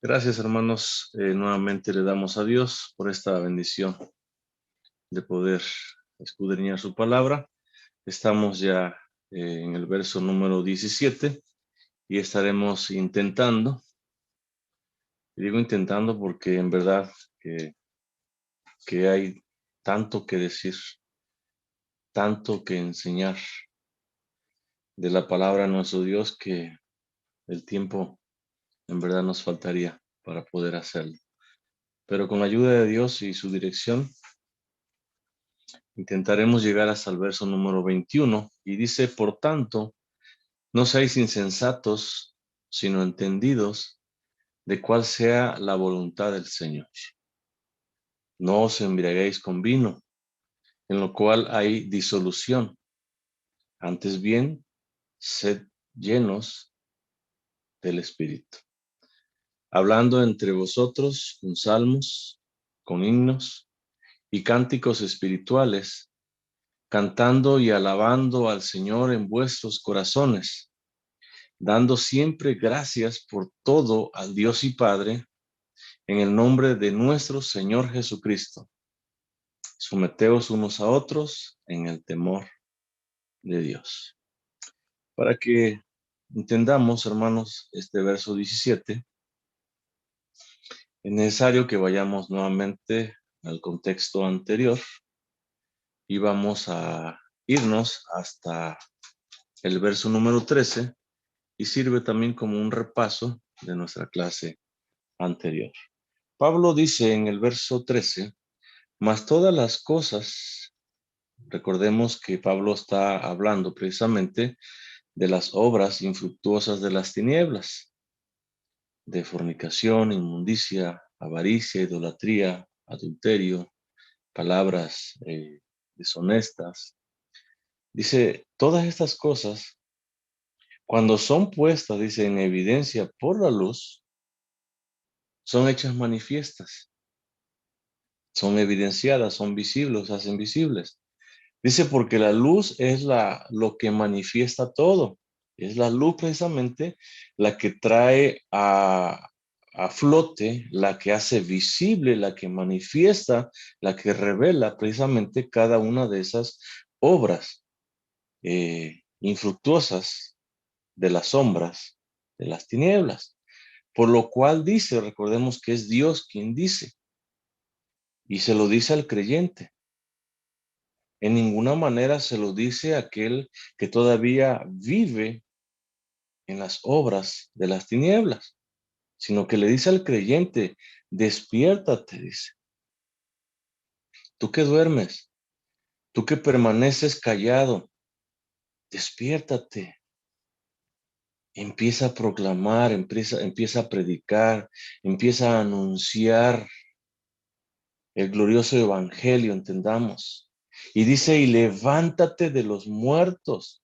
Gracias, hermanos. Nuevamente le damos a Dios por esta bendición de poder escudriñar su palabra. Estamos ya en el verso número 17 y estaremos intentando, y digo intentando porque en verdad que hay tanto que decir, tanto que enseñar de la palabra de nuestro Dios que el tiempo en verdad nos faltaría para poder hacerlo. Pero con la ayuda de Dios y su dirección, intentaremos llegar hasta el verso número 21 y dice, por tanto, no seáis insensatos, sino entendidos de cuál sea la voluntad del Señor. No os embriaguéis con vino, en lo cual hay disolución. Antes bien, sed llenos del Espíritu, hablando entre vosotros con salmos, con himnos y cánticos espirituales, cantando y alabando al Señor en vuestros corazones, dando siempre gracias por todo al Dios y Padre, en el nombre de nuestro Señor Jesucristo. Someteos unos a otros en el temor de Dios. Para que entendamos, hermanos, este verso 17, es necesario que vayamos nuevamente al contexto anterior y vamos a irnos hasta el verso número 13 y sirve también como un repaso de nuestra clase anterior. Pablo dice en el verso 13, mas todas las cosas, recordemos que Pablo está hablando precisamente de las obras infructuosas de las tinieblas, de fornicación, inmundicia, avaricia, idolatría, adulterio, palabras deshonestas. Dice, todas estas cosas, cuando son puestas, dice, en evidencia por la luz, son hechas manifiestas, son evidenciadas, son visibles, se hacen visibles. Dice, porque la luz es lo que manifiesta todo. Es la luz precisamente la que trae a flote, la que hace visible, la que manifiesta, la que revela precisamente cada una de esas obras infructuosas de las sombras, de las tinieblas. Por lo cual dice, recordemos que es Dios quien dice, y se lo dice al creyente. En ninguna manera se lo dice a aquel que todavía vive en las obras de las tinieblas, sino que le dice al creyente, despiértate, dice. Tú que duermes, tú que permaneces callado, despiértate. Empieza a proclamar, empieza a predicar, empieza a anunciar el glorioso evangelio, entendamos. Y dice, y levántate de los muertos.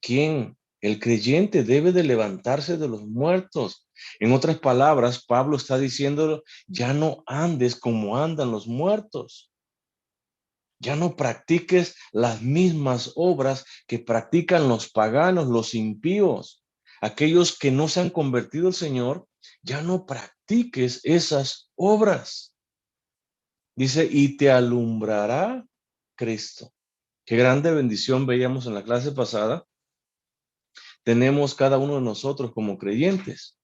¿Quién? El creyente debe de levantarse de los muertos. En otras palabras, Pablo está diciendo, ya no andes como andan los muertos. Ya no practiques las mismas obras que practican los paganos, los impíos, aquellos que no se han convertido al Señor. Ya no practiques esas obras. Dice, y te alumbrará Cristo. Qué grande bendición veíamos en la clase pasada. Tenemos cada uno de nosotros como creyentes.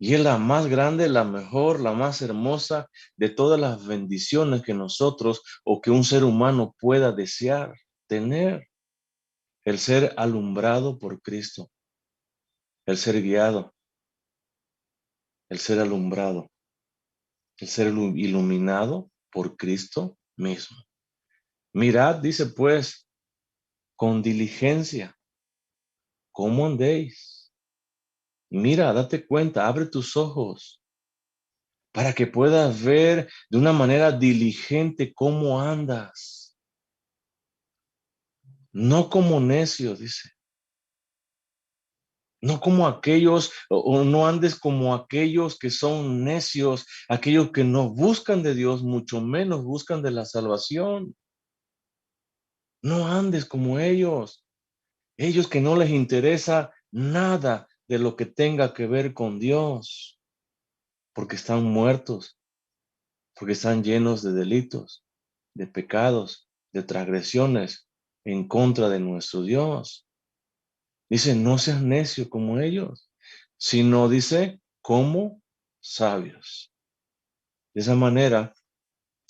Y es la más grande, la mejor, la más hermosa de todas las bendiciones que nosotros o que un ser humano pueda desear tener. El ser alumbrado por Cristo, el ser guiado, el ser alumbrado, el ser iluminado por Cristo mismo. Mirad, dice pues, con diligencia, ¿cómo andéis? Mira, date cuenta, abre tus ojos para que puedas ver de una manera diligente cómo andas. No como necio, dice. No como aquellos, o no andes como aquellos que son necios, aquellos que no buscan de Dios, mucho menos buscan de la salvación. No andes como ellos que no les interesa nada de lo que tenga que ver con Dios. porque están muertos, porque están llenos de delitos, de pecados, de transgresiones en contra de nuestro Dios. Dice, no seas necio como ellos, sino dice, como sabios. De esa manera,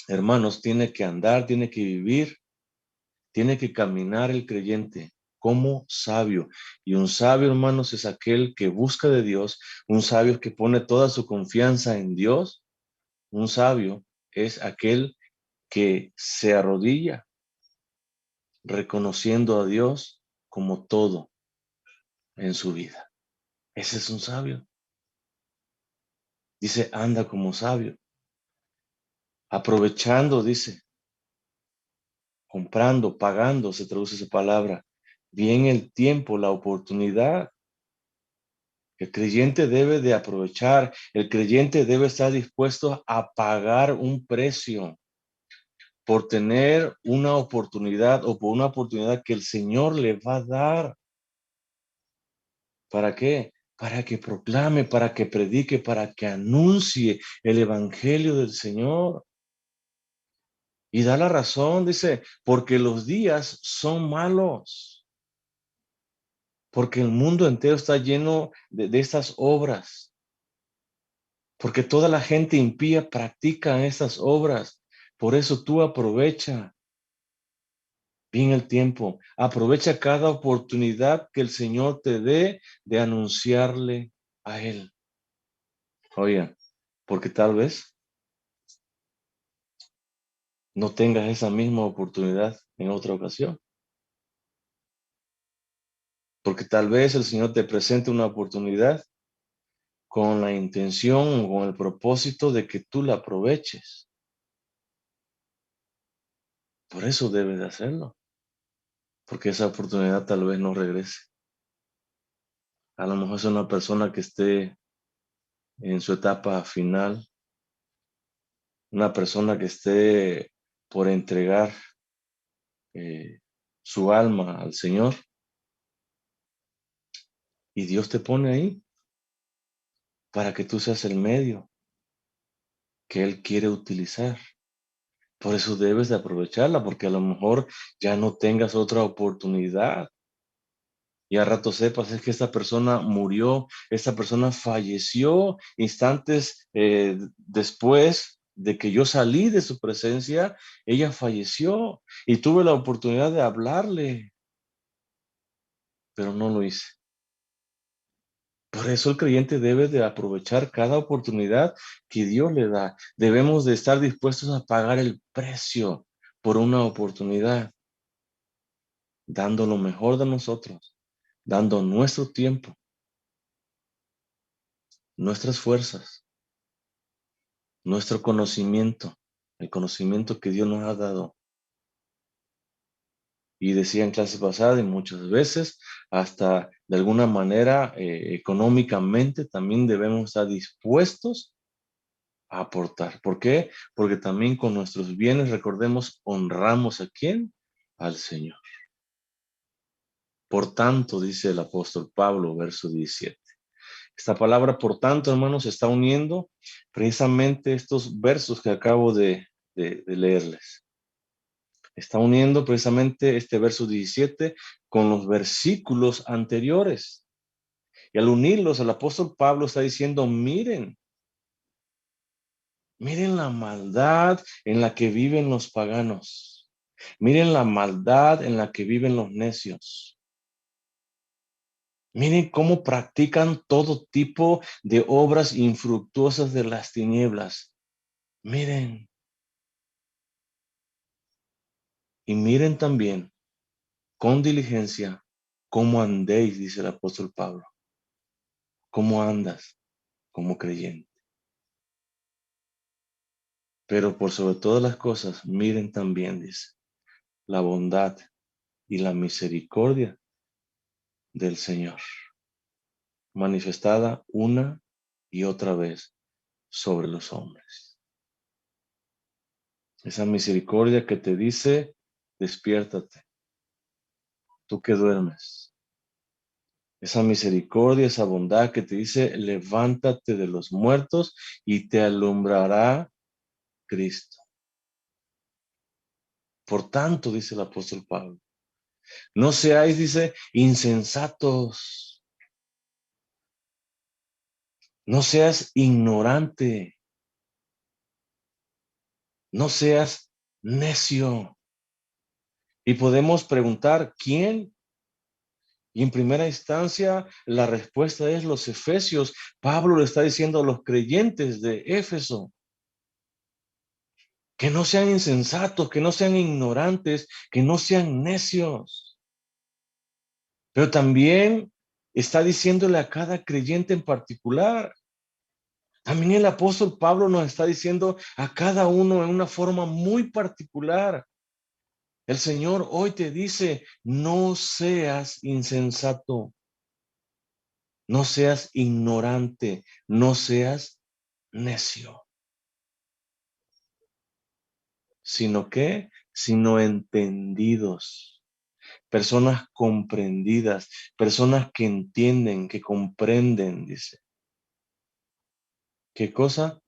hermanos, tiene que andar, tiene que vivir, tiene que caminar el creyente como sabio. Y un sabio, hermanos, es aquel que busca de Dios, un sabio que pone toda su confianza en Dios. Un sabio es aquel que se arrodilla reconociendo a Dios como todo en su vida. Ese es un sabio. Dice, anda como sabio. Aprovechando, dice, comprando, pagando, se traduce esa palabra. Bien el tiempo, la oportunidad. El creyente debe de aprovechar, el creyente debe estar dispuesto a pagar un precio por tener una oportunidad o por una oportunidad que el Señor le va a dar. ¿Para qué? Para que proclame, para que predique, para que anuncie el evangelio del Señor. Y da la razón, dice, porque los días son malos, porque el mundo entero está lleno de estas obras, porque toda la gente impía practica estas obras. Por eso tú aprovecha bien el tiempo, aprovecha cada oportunidad que el Señor te dé de anunciarle a Él. Oye, porque tal vez no tengas esa misma oportunidad en otra ocasión. Porque tal vez el Señor te presente una oportunidad con la intención o con el propósito de que tú la aproveches. Por eso debes de hacerlo, porque esa oportunidad tal vez no regrese. A lo mejor es una persona que esté en su etapa final, una persona que esté por entregar su alma al Señor y Dios te pone ahí para que tú seas el medio que Él quiere utilizar. Por eso debes de aprovecharla, porque a lo mejor ya no tengas otra oportunidad. Y al rato sepas, es que esta persona murió, esta persona falleció instantes después de que yo salí de su presencia, ella falleció y tuve la oportunidad de hablarle, pero no lo hice. Por eso el creyente debe de aprovechar cada oportunidad que Dios le da. Debemos de estar dispuestos a pagar el precio por una oportunidad, dando lo mejor de nosotros, dando nuestro tiempo, nuestras fuerzas, nuestro conocimiento, el conocimiento que Dios nos ha dado. Y decía en clase pasada y muchas veces, hasta de alguna manera económicamente también debemos estar dispuestos a aportar. ¿Por qué? Porque también con nuestros bienes, recordemos, honramos a quién? Al Señor. Por tanto, dice el apóstol Pablo, verso 17. Esta palabra, por tanto, hermanos, está uniendo precisamente estos versos que acabo de leerles. Está uniendo precisamente este verso 17 con los versículos anteriores. Y al unirlos, el apóstol Pablo está diciendo, miren la maldad en la que viven los paganos. Miren la maldad en la que viven los necios. Miren cómo practican todo tipo de obras infructuosas de las tinieblas. Miren, y miren también con diligencia cómo andéis, dice el apóstol Pablo. Cómo andas como creyente. Pero por sobre todas las cosas, miren también, dice, la bondad y la misericordia del Señor, manifestada una y otra vez sobre los hombres. Esa misericordia que te dice, despiértate, tú que duermes, Esa misericordia, esa bondad que te dice, levántate de los muertos y te alumbrará Cristo. Por tanto, dice el apóstol Pablo, no seáis, dice, insensatos, no seas ignorante, no seas necio. Y podemos preguntar, ¿quién? Y en primera instancia, la respuesta es los efesios. Pablo le está diciendo a los creyentes de Éfeso que no sean insensatos, que no sean ignorantes, que no sean necios. Pero también está diciéndole a cada creyente en particular. También el apóstol Pablo nos está diciendo a cada uno en una forma muy particular. El Señor hoy te dice, no seas insensato, no seas ignorante, no seas necio, sino entendidos, personas comprendidas, personas que entienden, que comprenden, dice. ¿Qué cosa?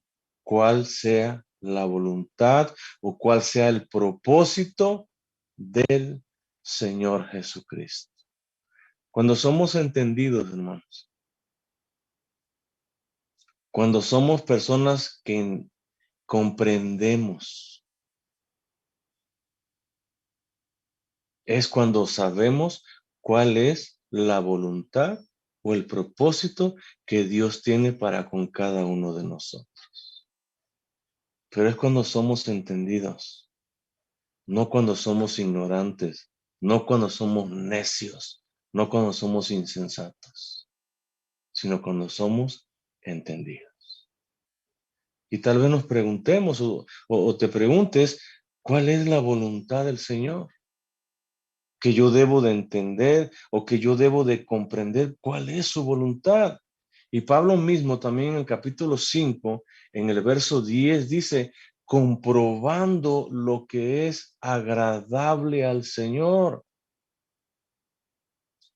Cuál sea la voluntad o cuál sea el propósito del Señor Jesucristo. Cuando somos entendidos, hermanos, cuando somos personas que comprendemos, es cuando sabemos cuál es la voluntad o el propósito que Dios tiene para con cada uno de nosotros. Pero es cuando somos entendidos, no cuando somos ignorantes, no cuando somos necios, no cuando somos insensatos, sino cuando somos entendidos. Y tal vez nos preguntemos o te preguntes, ¿cuál es la voluntad del Señor? Que yo debo de entender o que yo debo de comprender cuál es su voluntad. Y Pablo mismo también en el capítulo 5, en el verso 10, dice, comprobando lo que es agradable al Señor.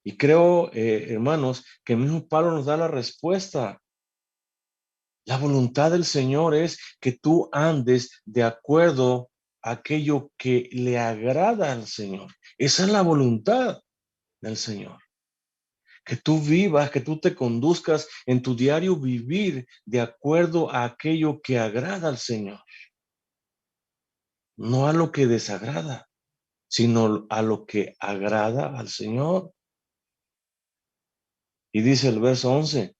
Y creo, hermanos, que mismo Pablo nos da la respuesta. La voluntad del Señor es que tú andes de acuerdo a aquello que le agrada al Señor. Esa es la voluntad del Señor. Que tú vivas, que tú te conduzcas en tu diario vivir de acuerdo a aquello que agrada al Señor. No a lo que desagrada, sino a lo que agrada al Señor. Y dice el verso 11,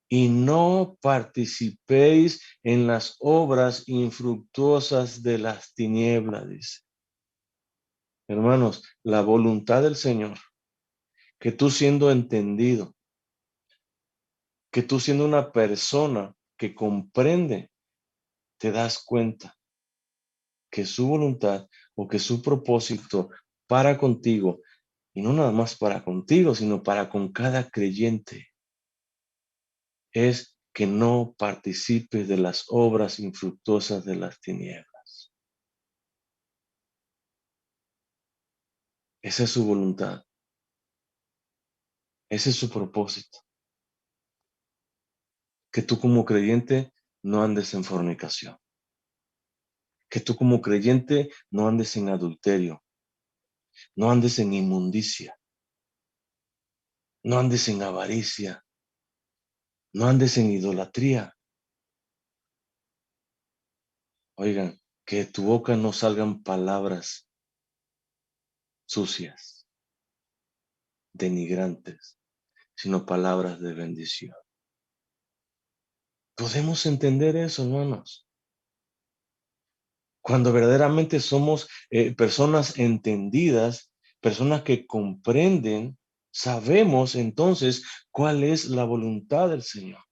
y no participéis en las obras infructuosas de las tinieblas, dice. Hermanos, la voluntad del Señor, que tú siendo entendido, que tú siendo una persona que comprende, te das cuenta que su voluntad o que su propósito para contigo, y no nada más para contigo, sino para con cada creyente, es que no participes de las obras infructuosas de las tinieblas. Esa es su voluntad. Ese es su propósito. Que tú como creyente no andes en fornicación. Que tú como creyente no andes en adulterio. No andes en inmundicia. No andes en avaricia. No andes en idolatría. Oigan, que de tu boca no salgan palabras sucias, denigrantes, sino palabras de bendición. Podemos entender eso, hermanos. Cuando verdaderamente somos personas entendidas, personas que comprenden, sabemos entonces cuál es la voluntad del Señor.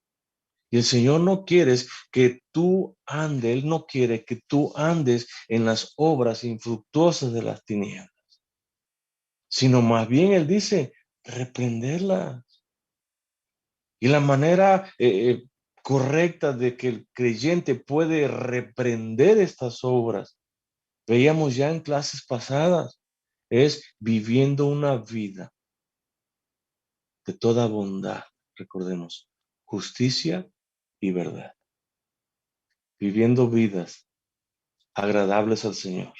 Y el Señor no quiere que tú andes, Él no quiere que tú andes en las obras infructuosas de las tinieblas, sino más bien Él dice, reprenderla. Y la manera correcta de que el creyente puede reprender estas obras, veíamos ya en clases pasadas, es viviendo una vida de toda bondad, recordemos, justicia y verdad, viviendo vidas agradables al Señor,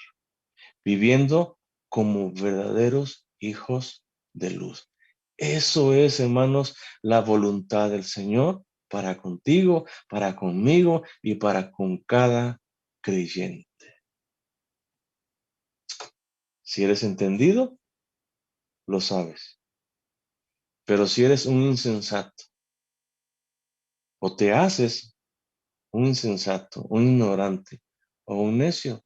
viviendo como verdaderos hijos de luz. Eso es, hermanos, la voluntad del Señor para contigo, para conmigo y para con cada creyente. Si eres entendido, lo sabes. Pero si eres un insensato o te haces un insensato, un ignorante o un necio,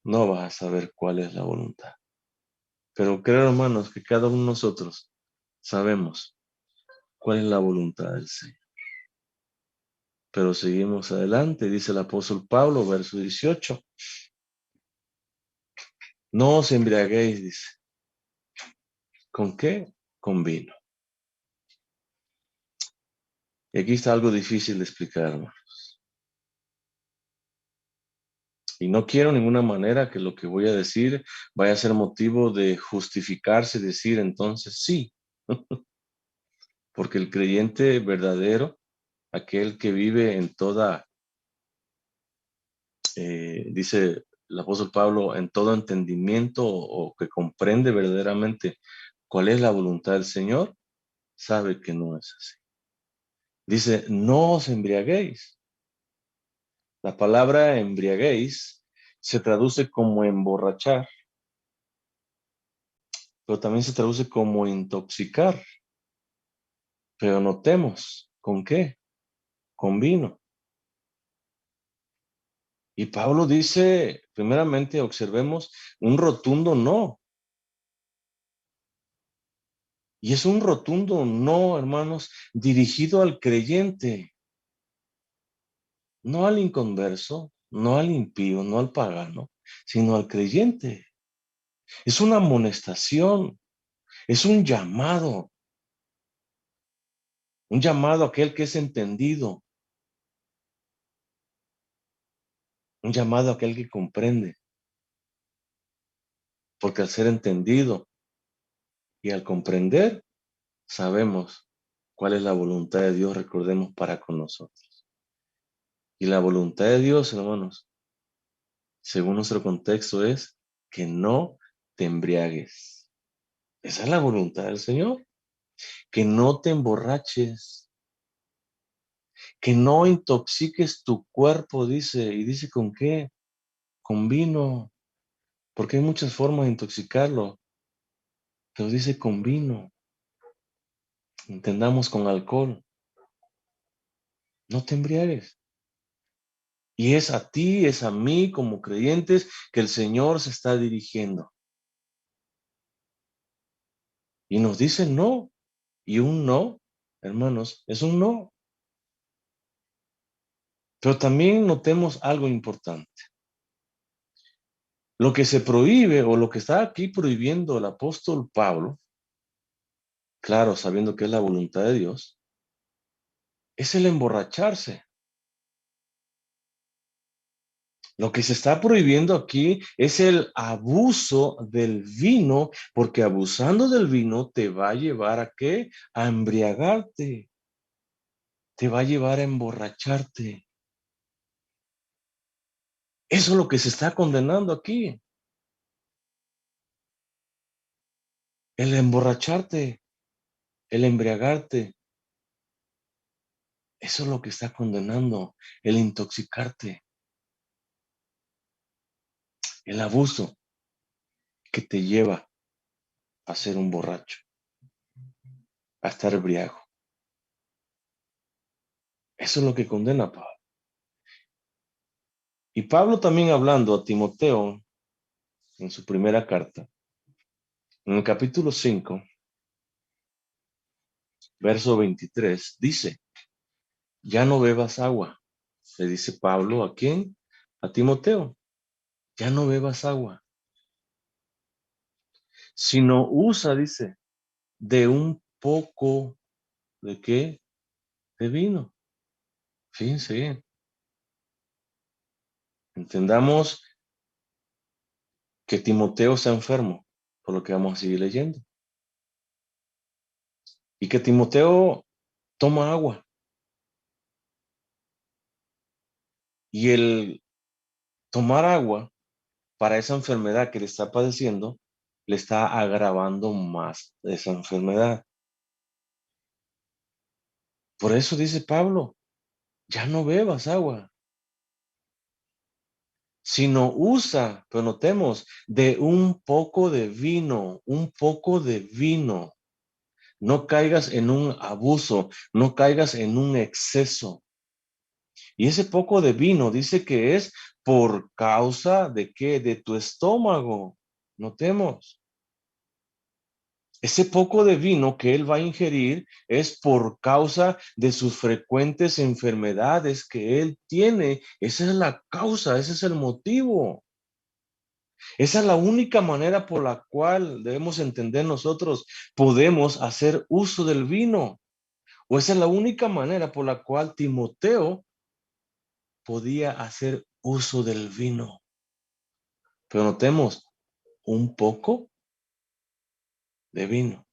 no vas a saber cuál es la voluntad. Pero creo, hermanos, que cada uno de nosotros sabemos cuál es la voluntad del Señor. Pero seguimos adelante, dice el apóstol Pablo, verso 18. No os embriaguéis, dice. ¿Con qué? Con vino. Y aquí está algo difícil de explicar, hermano. Y no quiero de ninguna manera que lo que voy a decir vaya a ser motivo de justificarse y decir entonces sí. Porque el creyente verdadero, aquel que vive en toda, dice el apóstol Pablo, en todo entendimiento o que comprende verdaderamente cuál es la voluntad del Señor, sabe que no es así. Dice, no os embriaguéis. La palabra embriaguéis se traduce como emborrachar, pero también se traduce como intoxicar. Pero notemos, ¿con qué? Con vino. Y Pablo dice, primeramente observemos un rotundo no. Y es un rotundo no, hermanos, dirigido al creyente, no al inconverso, no al impío, no al pagano, sino al creyente. Es una amonestación, es un llamado a aquel que es entendido, un llamado a aquel que comprende, porque al ser entendido y al comprender, sabemos cuál es la voluntad de Dios, recordemos, para con nosotros. Y la voluntad de Dios, hermanos, según nuestro contexto, es que no te embriagues. Esa es la voluntad del Señor, que no te emborraches, que no intoxiques tu cuerpo, dice, y dice con qué, con vino, porque hay muchas formas de intoxicarlo, pero dice con vino, entendamos con alcohol, no te embriagues. Y es a ti, es a mí como creyentes que el Señor se está dirigiendo. Y nos dice no. Y un no, hermanos, es un no. Pero también notemos algo importante. Lo que se prohíbe o lo que está aquí prohibiendo el apóstol Pablo, claro, sabiendo que es la voluntad de Dios, es el emborracharse. Lo que se está prohibiendo aquí es el abuso del vino, porque abusando del vino te va a llevar a qué? A embriagarte, te va a llevar a emborracharte. Eso es lo que se está condenando aquí, el emborracharte, el embriagarte. Eso es lo que está condenando, el intoxicarte, el abuso que te lleva a ser un borracho, a estar embriago. Eso es lo que condena Pablo. Y Pablo también hablando a Timoteo en su primera carta, en el capítulo 5, verso 23, dice, ya no bebas agua. Le dice Pablo, ¿a quién? A Timoteo. Ya no bebas agua, sino usa, dice, de un poco de qué? De vino. Fíjense bien. Entendamos que Timoteo está enfermo, por lo que vamos a seguir leyendo. y que Timoteo toma agua. Y el tomar agua para esa enfermedad que le está padeciendo, le está agravando más esa enfermedad. Por eso dice Pablo, ya no bebas agua, sino usa, pero notemos, de un poco de vino, un poco de vino. No caigas en un abuso, no caigas en un exceso. Y ese poco de vino dice que es por causa de qué, de tu estómago. Notemos. Ese poco de vino que él va a ingerir es por causa de sus frecuentes enfermedades que él tiene. Esa es la causa, ese es el motivo. Esa es la única manera por la cual debemos entender nosotros podemos hacer uso del vino. O esa es la única manera por la cual Timoteo podía hacer uso del vino. Pero notemos, un poco de vino.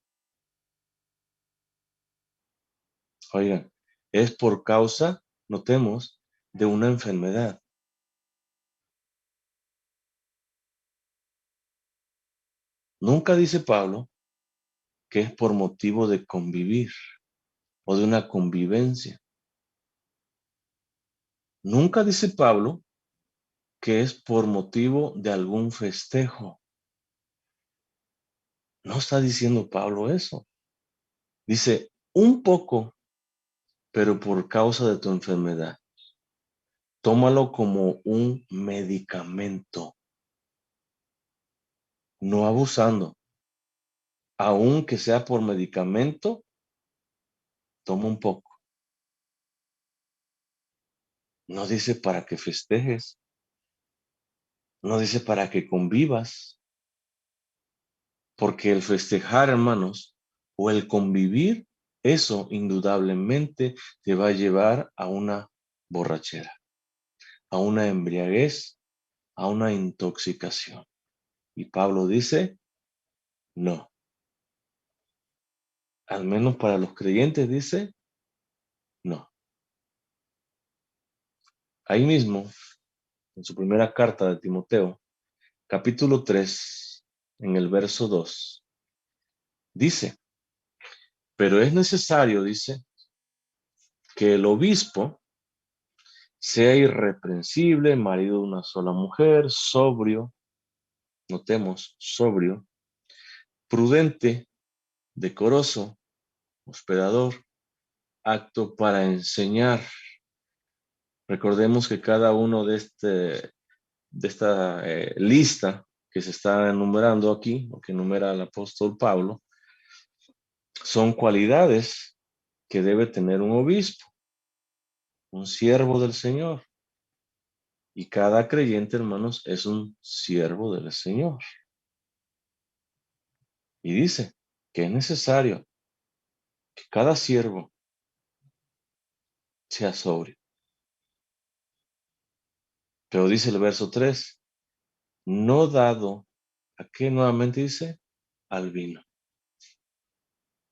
Oigan, es por causa, notemos, de una enfermedad. Nunca dice Pablo que es por motivo de convivir o de una convivencia. Nunca dice Pablo que es por motivo de algún festejo. No está diciendo Pablo eso. Dice un poco, pero por causa de tu enfermedad. Tómalo como un medicamento, no abusando. Aunque sea por medicamento, toma un poco. No dice para que festejes, no dice para que convivas, porque el festejar, hermanos, o el convivir, eso indudablemente te va a llevar a una borrachera, a una embriaguez, a una intoxicación. Y Pablo dice, no, al menos para los creyentes dice, no. Ahí mismo, en su primera carta de Timoteo, capítulo 3, en el verso 2, dice, pero es necesario, dice, que el obispo sea irreprensible, marido de una sola mujer, sobrio, notemos, sobrio, prudente, decoroso, hospedador, apto para enseñar. Recordemos que cada uno de esta lista que se está enumerando aquí, o que enumera el apóstol Pablo, son cualidades que debe tener un obispo, un siervo del Señor. Y cada creyente, hermanos, es un siervo del Señor. Y dice que es necesario que cada siervo sea sobrio. Pero dice el verso 3, no dado, ¿a qué nuevamente dice? Al vino.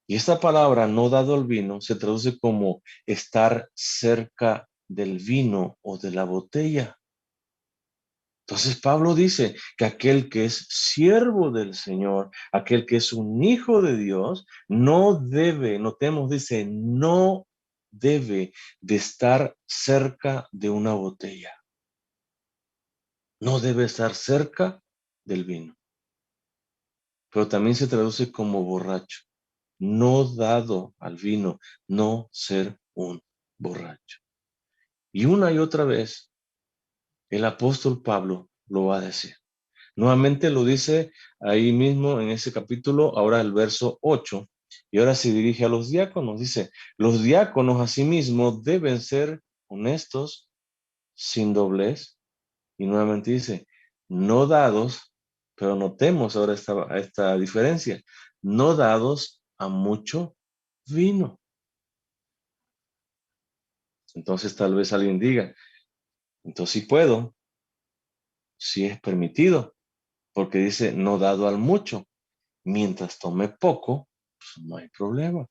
Y esta palabra, no dado al vino, se traduce como estar cerca del vino o de la botella. Entonces Pablo dice que aquel que es siervo del Señor, aquel que es un hijo de Dios, no debe, notemos, dice, no debe de estar cerca de una botella. No debe estar cerca del vino. Pero también se traduce como borracho. No dado al vino, no ser un borracho. Y una y otra vez, el apóstol Pablo lo va a decir. Nuevamente lo dice ahí mismo en ese capítulo, ahora el verso 8, y ahora se dirige a los diáconos. Dice, los diáconos asimismo deben ser honestos, sin doblez, y nuevamente dice, no dados, pero notemos ahora esta diferencia, no dados a mucho vino. Entonces tal vez alguien diga, entonces sí puedo, sí es permitido, porque dice no dado al mucho. Mientras tome poco, pues no hay problema.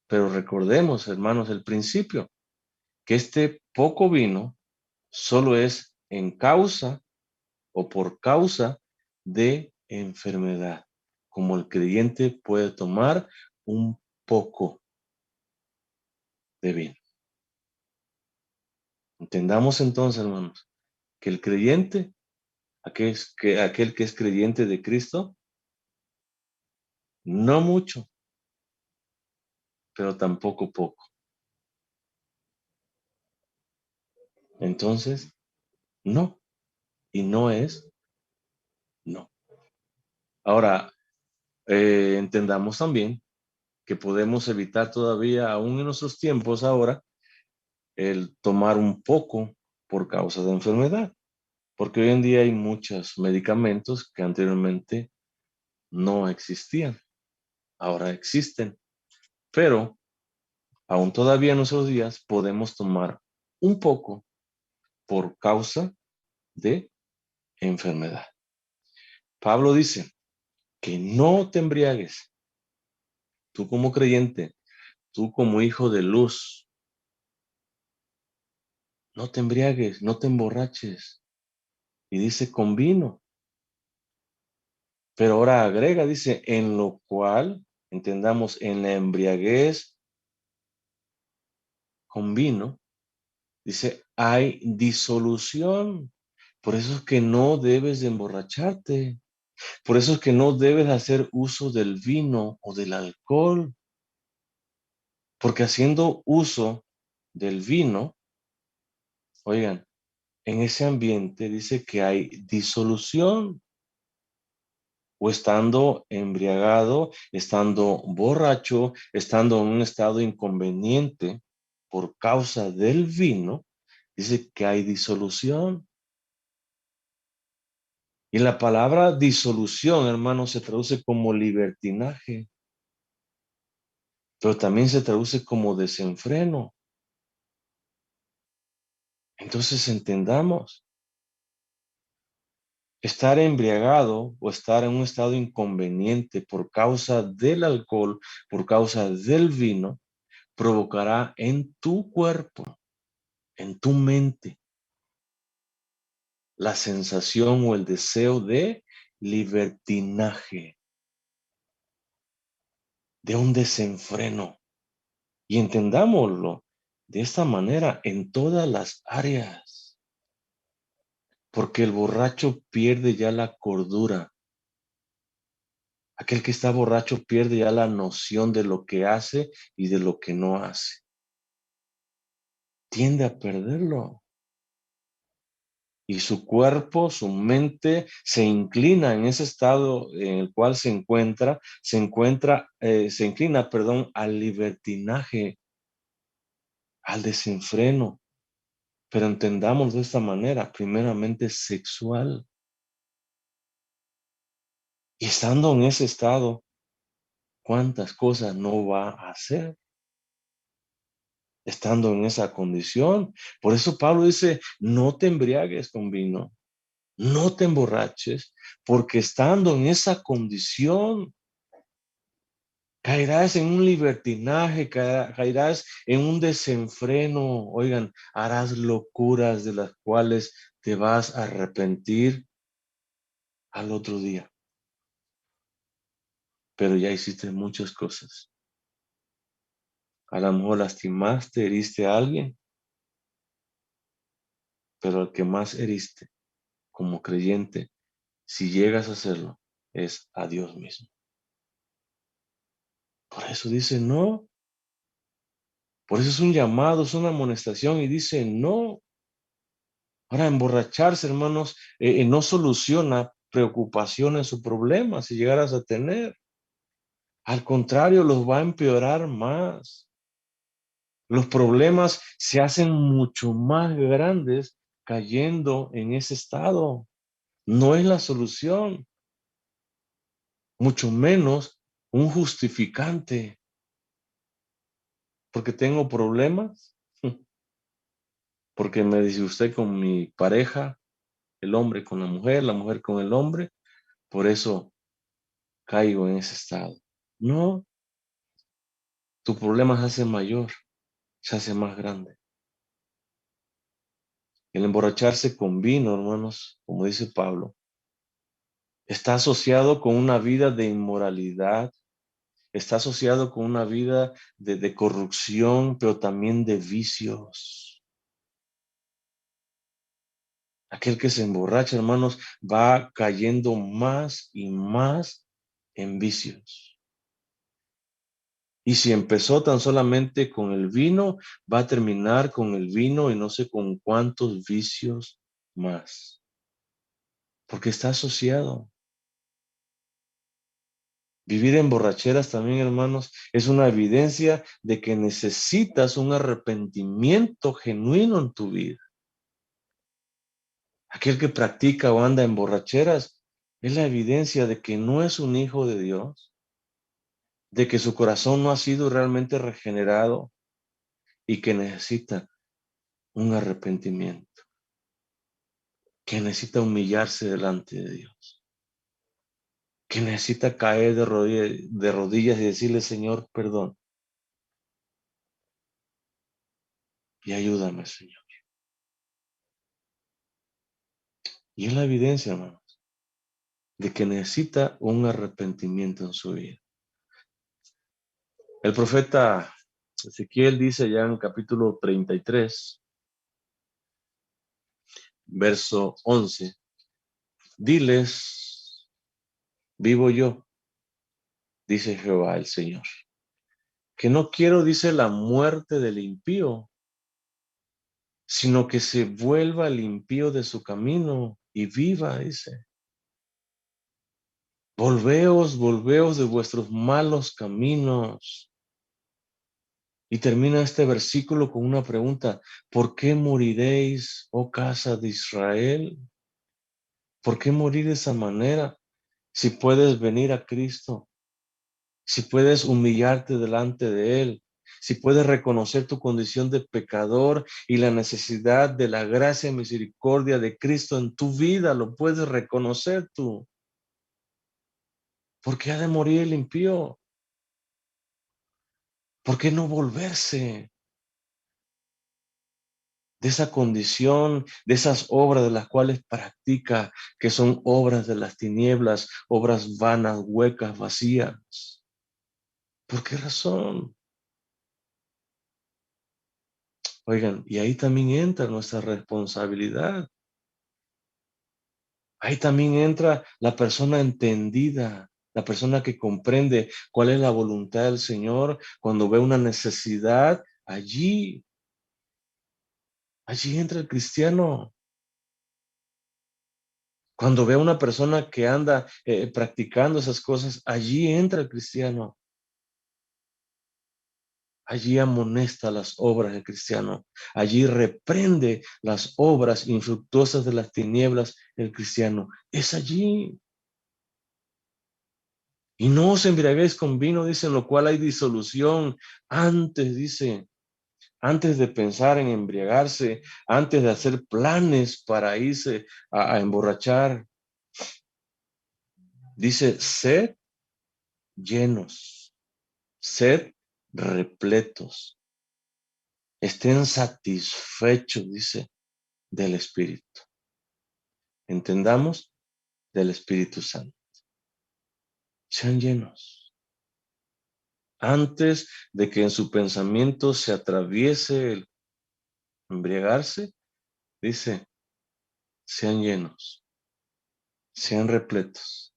Pero recordemos, hermanos, el principio, que este poco vino solo es en causa o por causa de enfermedad. Como el creyente puede tomar un poco de vino. Entendamos entonces, hermanos, que el creyente, aquel que es creyente de Cristo, no mucho, pero tampoco poco. Entonces, no, y no es no. Ahora, entendamos también que podemos evitar todavía, aún en nuestros tiempos ahora, el tomar un poco por causa de enfermedad, porque hoy en día hay muchos medicamentos que anteriormente no existían, ahora existen, pero aún todavía en nuestros días podemos tomar un poco por causa de enfermedad. Pablo dice que no te embriagues, tú como creyente, tú como hijo de luz, no te embriagues, no te emborraches. Y dice con vino, pero ahora agrega, dice, en lo cual, entendamos, en la embriaguez con vino, dice, hay disolución. Por eso es que no debes de emborracharte. Por eso es que no debes hacer uso del vino o del alcohol. Porque haciendo uso del vino, oigan, en ese ambiente dice que hay disolución. O estando embriagado, estando borracho, estando en un estado inconveniente por causa del vino, dice que hay disolución. Y la palabra disolución, hermano, se traduce como libertinaje, pero también se traduce como desenfreno. Entonces entendamos, estar embriagado o estar en un estado inconveniente por causa del alcohol, por causa del vino, provocará en tu cuerpo, en tu mente, la sensación o el deseo de libertinaje, de un desenfreno. Y entendámoslo de esta manera en todas las áreas, porque el borracho pierde ya la cordura. Aquel que está borracho pierde ya la noción de lo que hace y de lo que no hace. Tiende a perderlo. Y su cuerpo, su mente se inclina en ese estado en el cual se inclina, perdón, al libertinaje, al desenfreno. Pero entendamos de esta manera, primeramente sexual. Y estando en ese estado, ¿cuántas cosas no va a hacer? Estando en esa condición. Por eso Pablo dice, no te embriagues con vino, no te emborraches, porque estando en esa condición, caerás en un libertinaje, caerás en un desenfreno. Oigan, harás locuras de las cuales te vas a arrepentir al otro día. Pero ya hiciste muchas cosas. A lo mejor lastimaste, heriste a alguien, pero al que más heriste como creyente, si llegas a hacerlo, es a Dios mismo. Por eso dice no. Por eso es un llamado, es una amonestación y dice no. Ahora, emborracharse, hermanos, no soluciona preocupaciones o problemas si llegaras a tener. Al contrario, los va a empeorar más. Los problemas se hacen mucho más grandes cayendo en ese estado. No es la solución, mucho menos un justificante. Porque tengo problemas, porque me dice usted con mi pareja, el hombre con la mujer con el hombre, por eso caigo en ese estado. No, tu problema se hace mayor, se hace más grande. El emborracharse con vino, hermanos, como dice Pablo, está asociado con una vida de inmoralidad, está asociado con una vida de corrupción, pero también de vicios. Aquel que se emborracha, hermanos, va cayendo más y más en vicios. Y si empezó tan solamente con el vino, va a terminar con el vino y no sé con cuántos vicios más. Porque está asociado. Vivir en borracheras también, hermanos, es una evidencia de que necesitas un arrepentimiento genuino en tu vida. Aquel que practica o anda en borracheras es la evidencia de que no es un hijo de Dios, de que su corazón no ha sido realmente regenerado y que necesita un arrepentimiento, que necesita humillarse delante de Dios, que necesita caer de rodillas y decirle, Señor, perdón y ayúdame, Señor. Y es la evidencia, hermano, de que necesita un arrepentimiento en su vida. El profeta Ezequiel dice ya en capítulo 33, verso 11, diles, vivo yo, dice Jehová el Señor, que no quiero, dice, la muerte del impío, sino que se vuelva el impío de su camino y viva, dice. Volveos, volveos de vuestros malos caminos. Y termina este versículo con una pregunta: ¿por qué moriréis, oh casa de Israel? ¿Por qué morir de esa manera? Si puedes venir a Cristo, si puedes humillarte delante de Él, si puedes reconocer tu condición de pecador y la necesidad de la gracia y misericordia de Cristo en tu vida, lo puedes reconocer tú. ¿Por qué ha de morir el impío? ¿Por qué no volverse de esa condición, de esas obras de las cuales practica, que son obras de las tinieblas, obras vanas, huecas, vacías? ¿Por qué razón? Oigan, y ahí también entra nuestra responsabilidad. Ahí también entra la persona entendida, la persona que comprende cuál es la voluntad del Señor cuando ve una necesidad. Allí entra el cristiano. Cuando ve a una persona que anda practicando esas cosas, allí entra el cristiano. Allí amonesta las obras del cristiano. Allí reprende las obras infructuosas de las tinieblas del cristiano. Es allí. Y no os embriaguéis con vino, dice, en lo cual hay disolución. Antes, dice, antes de pensar en embriagarse, antes de hacer planes para irse a emborrachar, dice, sed llenos, sed repletos, estén satisfechos, dice, del Espíritu. Entendamos, del Espíritu Santo. Sean llenos. Antes de que en su pensamiento se atraviese el embriagarse, dice, sean llenos, sean repletos,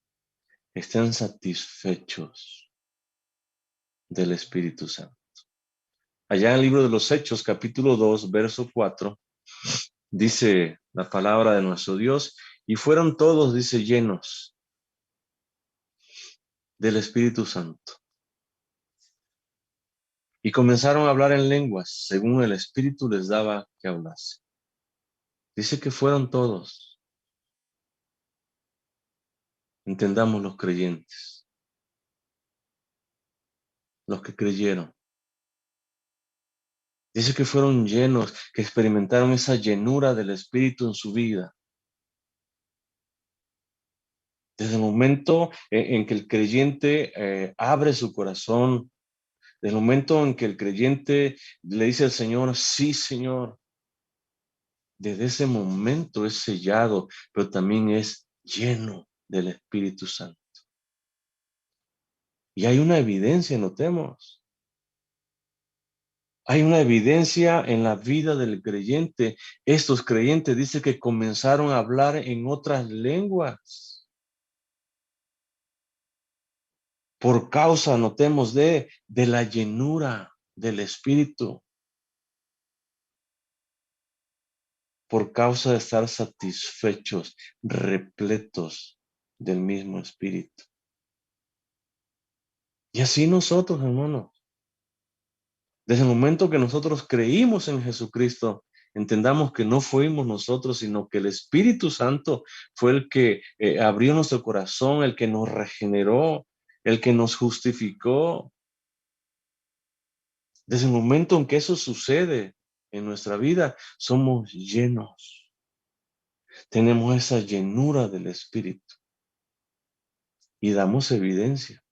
estén satisfechos del Espíritu Santo. Allá en el libro de los Hechos, capítulo 2, verso 4, dice la palabra de nuestro Dios, y fueron todos, dice, llenos del Espíritu Santo. Y comenzaron a hablar en lenguas, según el Espíritu les daba que hablase. Dice que fueron todos. Entendamos los creyentes, los que creyeron. Dice que fueron llenos, que experimentaron esa llenura del Espíritu en su vida. Desde el momento en que el creyente abre su corazón, Del momento en que el creyente le dice al Señor, sí, Señor, desde ese momento es sellado, pero también es lleno del Espíritu Santo. Y hay una evidencia, notemos. Hay una evidencia en la vida del creyente. Estos creyentes dice que comenzaron a hablar en otras lenguas. Por causa, notemos, de la llenura del Espíritu. Por causa de estar satisfechos, repletos del mismo Espíritu. Y así nosotros, hermanos, desde el momento que nosotros creímos en Jesucristo, entendamos que no fuimos nosotros, sino que el Espíritu Santo fue el que abrió nuestro corazón, el que nos regeneró, el que nos justificó. Desde el momento en que eso sucede en nuestra vida, somos llenos. Tenemos esa llenura del Espíritu y damos evidencia.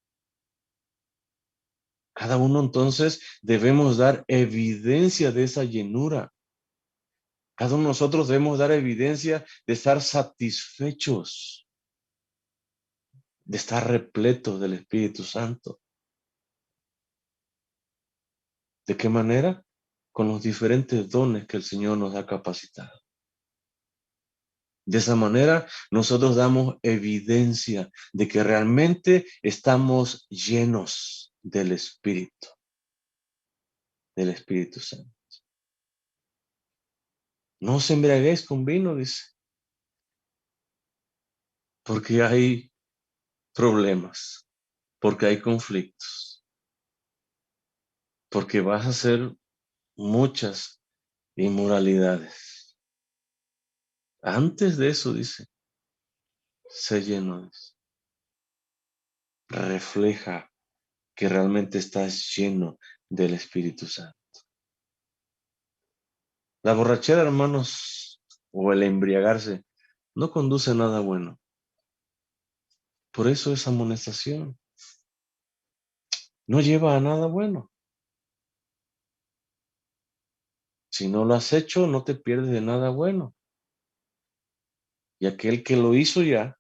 Cada uno entonces debemos dar evidencia de esa llenura. Cada uno de nosotros debemos dar evidencia de estar satisfechos, de estar repletos del Espíritu Santo. ¿De qué manera? Con los diferentes dones que el Señor nos ha capacitado. De esa manera, nosotros damos evidencia de que realmente estamos llenos del Espíritu Santo. No os embriaguéis con vino, dice, porque hay problemas, porque hay conflictos, porque vas a hacer muchas inmoralidades. Antes de eso, dice, sé lleno, dice, refleja que realmente estás lleno del Espíritu Santo. La borrachera, hermanos, o el embriagarse, no conduce a nada bueno. Por eso esa amonestación no lleva a nada bueno. Si no lo has hecho, no te pierdes de nada bueno. Y aquel que lo hizo ya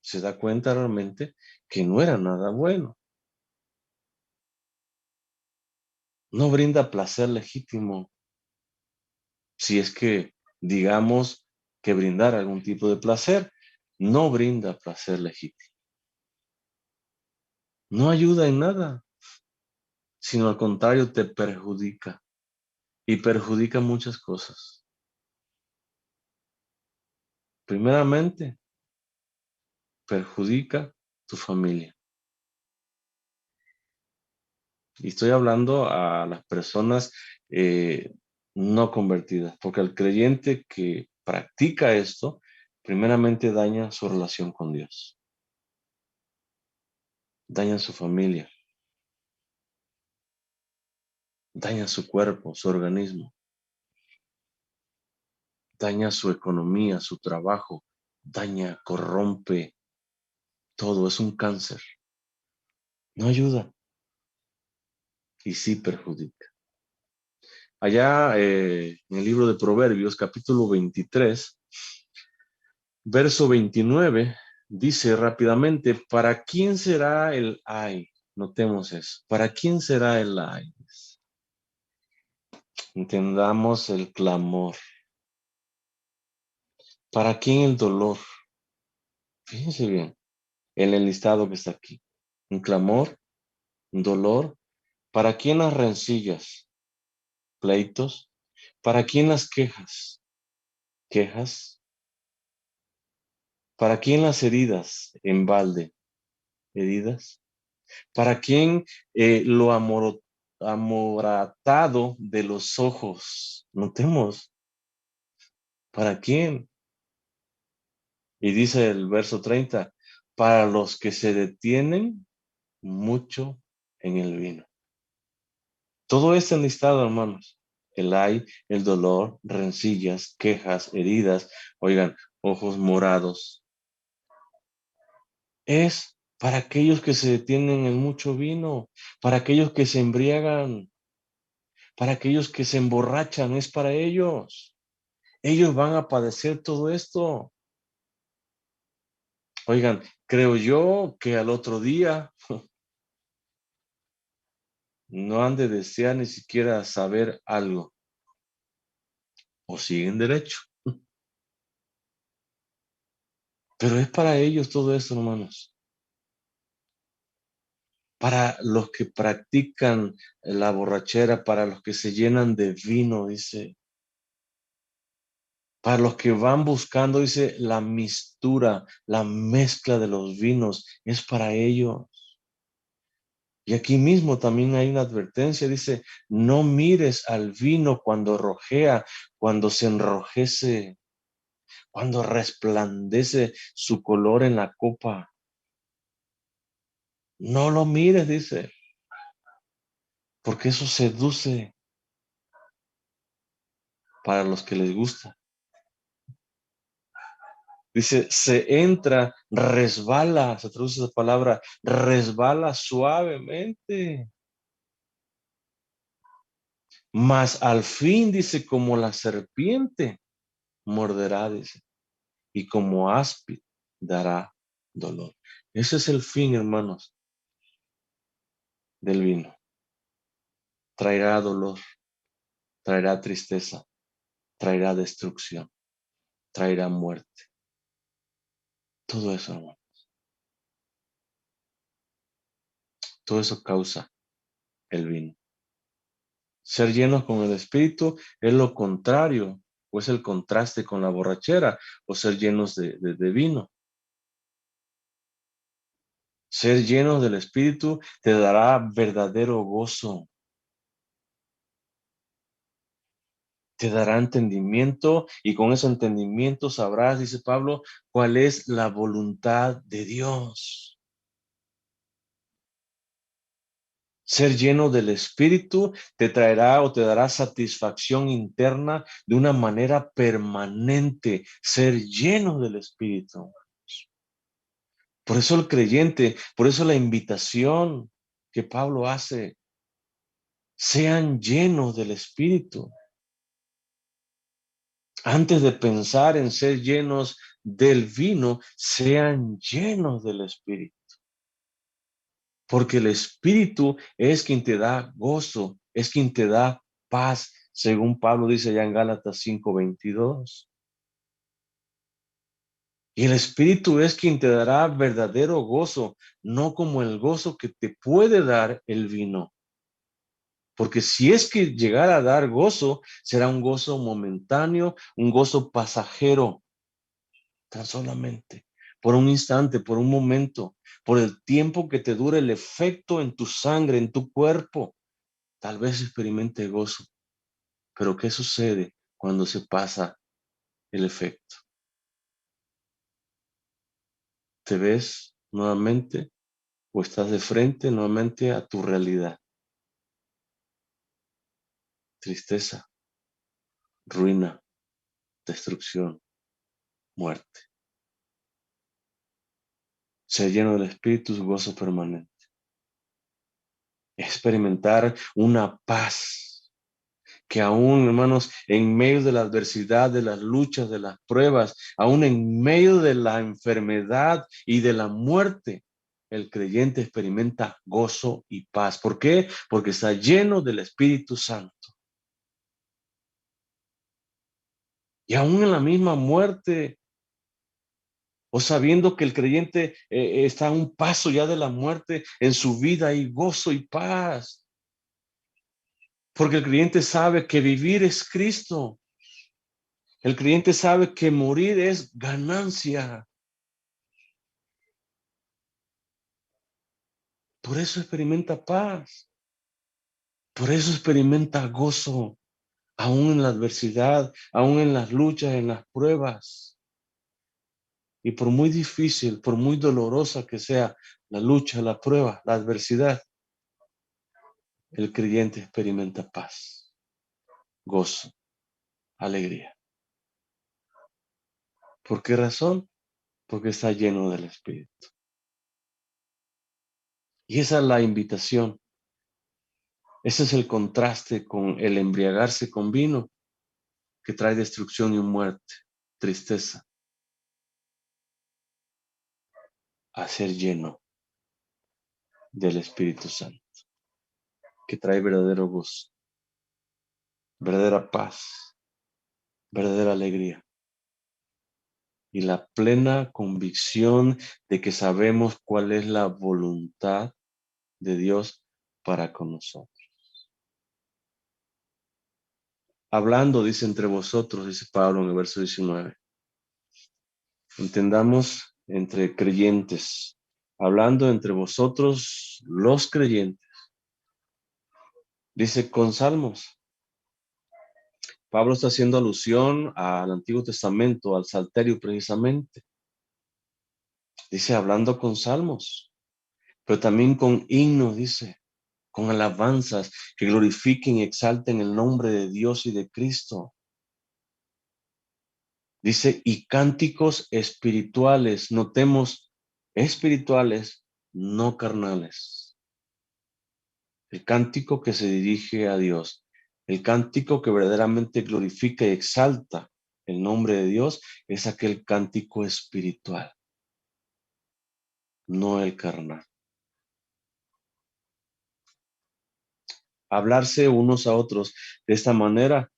se da cuenta realmente que no era nada bueno. No brinda placer legítimo. Si es que, digamos, que brindar algún tipo de placer, no brinda placer legítimo. No ayuda en nada, sino al contrario te perjudica y perjudica muchas cosas. Primeramente, perjudica tu familia. Y estoy hablando a las personas no convertidas, porque el creyente que practica esto, primeramente daña su relación con Dios, daña su familia, daña su cuerpo, su organismo, daña su economía, su trabajo, daña, corrompe, todo, es un cáncer. No ayuda y sí perjudica. Allá en el libro de Proverbios, capítulo 23, verso 29, dice rápidamente, ¿para quién será el ay? Notemos eso. ¿Para quién será el ay? Entendamos el clamor. ¿Para quién el dolor? Fíjense bien, en el listado que está aquí. Un clamor, un dolor. ¿Para quién las rencillas? Pleitos. ¿Para quién las quejas? Quejas. ¿Para quién las heridas en balde? Heridas. ¿Para quién lo amoratado de los ojos? Notemos, ¿para quién? Y dice el verso 30, para los que se detienen mucho en el vino. Todo esto enlistado, hermanos. El ay, el dolor, rencillas, quejas, heridas, oigan, ojos morados. Es para aquellos que se detienen en mucho vino, para aquellos que se embriagan, para aquellos que se emborrachan, es para ellos. Ellos van a padecer todo esto. Oigan, creo yo que al otro día no han de desear ni siquiera saber algo, o siguen derecho. Pero es para ellos todo esto, hermanos. Para los que practican la borrachera, para los que se llenan de vino, dice. Para los que van buscando, dice, la mistura, la mezcla de los vinos, es para ellos. Y aquí mismo también hay una advertencia, dice, no mires al vino cuando rojea, cuando se enrojece, cuando resplandece su color en la copa. No lo mires, dice, porque eso seduce para los que les gusta. Dice, se entra, resbala, se traduce esa palabra, resbala suavemente. Mas al fin, dice, como la serpiente, morderá, dice, y como áspid dará dolor. Ese es el fin, hermanos, del vino. Traerá dolor, traerá tristeza, traerá destrucción, traerá muerte. Todo eso, hermano, todo eso causa el vino. Ser llenos con el Espíritu es lo contrario, o es el contraste con la borrachera, o ser llenos de vino. Ser llenos del Espíritu te dará verdadero gozo, te dará entendimiento y con ese entendimiento sabrás, dice Pablo, cuál es la voluntad de Dios. Ser lleno del Espíritu te traerá o te dará satisfacción interna de una manera permanente. Ser lleno del Espíritu. Por eso el creyente, por eso la invitación que Pablo hace, sean llenos del Espíritu. Antes de pensar en ser llenos del vino, sean llenos del Espíritu. Porque el Espíritu es quien te da gozo, es quien te da paz, según Pablo dice ya en Gálatas 5:22. Y el Espíritu es quien te dará verdadero gozo, no como el gozo que te puede dar el vino. Porque si es que llegara a dar gozo, será un gozo momentáneo, un gozo pasajero, tan solamente, por un instante, por un momento, por el tiempo que te dure el efecto en tu sangre, en tu cuerpo. Tal vez experimente gozo, pero ¿qué sucede cuando se pasa el efecto? ¿Te ves nuevamente o estás de frente nuevamente a tu realidad? Tristeza, ruina, destrucción, muerte. Ser lleno del Espíritu es gozo permanente. Experimentar una paz que aún, hermanos, en medio de la adversidad, de las luchas, de las pruebas, aún en medio de la enfermedad y de la muerte, el creyente experimenta gozo y paz. ¿Por qué? Porque está lleno del Espíritu Santo. Y aún en la misma muerte, o sabiendo que el creyente está a un paso ya de la muerte, en su vida hay gozo y paz. Porque el creyente sabe que vivir es Cristo. El creyente sabe que morir es ganancia. Por eso experimenta paz. Por eso experimenta gozo, aún en la adversidad, aún en las luchas, en las pruebas. Y por muy difícil, por muy dolorosa que sea la lucha, la prueba, la adversidad, el creyente experimenta paz, gozo, alegría. ¿Por qué razón? Porque está lleno del Espíritu. Y esa es la invitación. Ese es el contraste con el embriagarse con vino, que trae destrucción y muerte, tristeza, a ser lleno del Espíritu Santo, que trae verdadero gozo, verdadera paz, verdadera alegría y la plena convicción de que sabemos cuál es la voluntad de Dios para con nosotros. Hablando, dice, entre vosotros, dice Pablo en el verso 19. Entendamos, entre creyentes, hablando entre vosotros los creyentes. Dice con salmos. Pablo está haciendo alusión al Antiguo Testamento, al Salterio precisamente. Dice hablando con salmos, pero también con himnos, dice, con alabanzas que glorifiquen y exalten el nombre de Dios y de Cristo. Dice, y cánticos espirituales, notemos, espirituales, no carnales. El cántico que se dirige a Dios, el cántico que verdaderamente glorifica y exalta el nombre de Dios, es aquel cántico espiritual, no el carnal. Hablarse unos a otros de esta manera,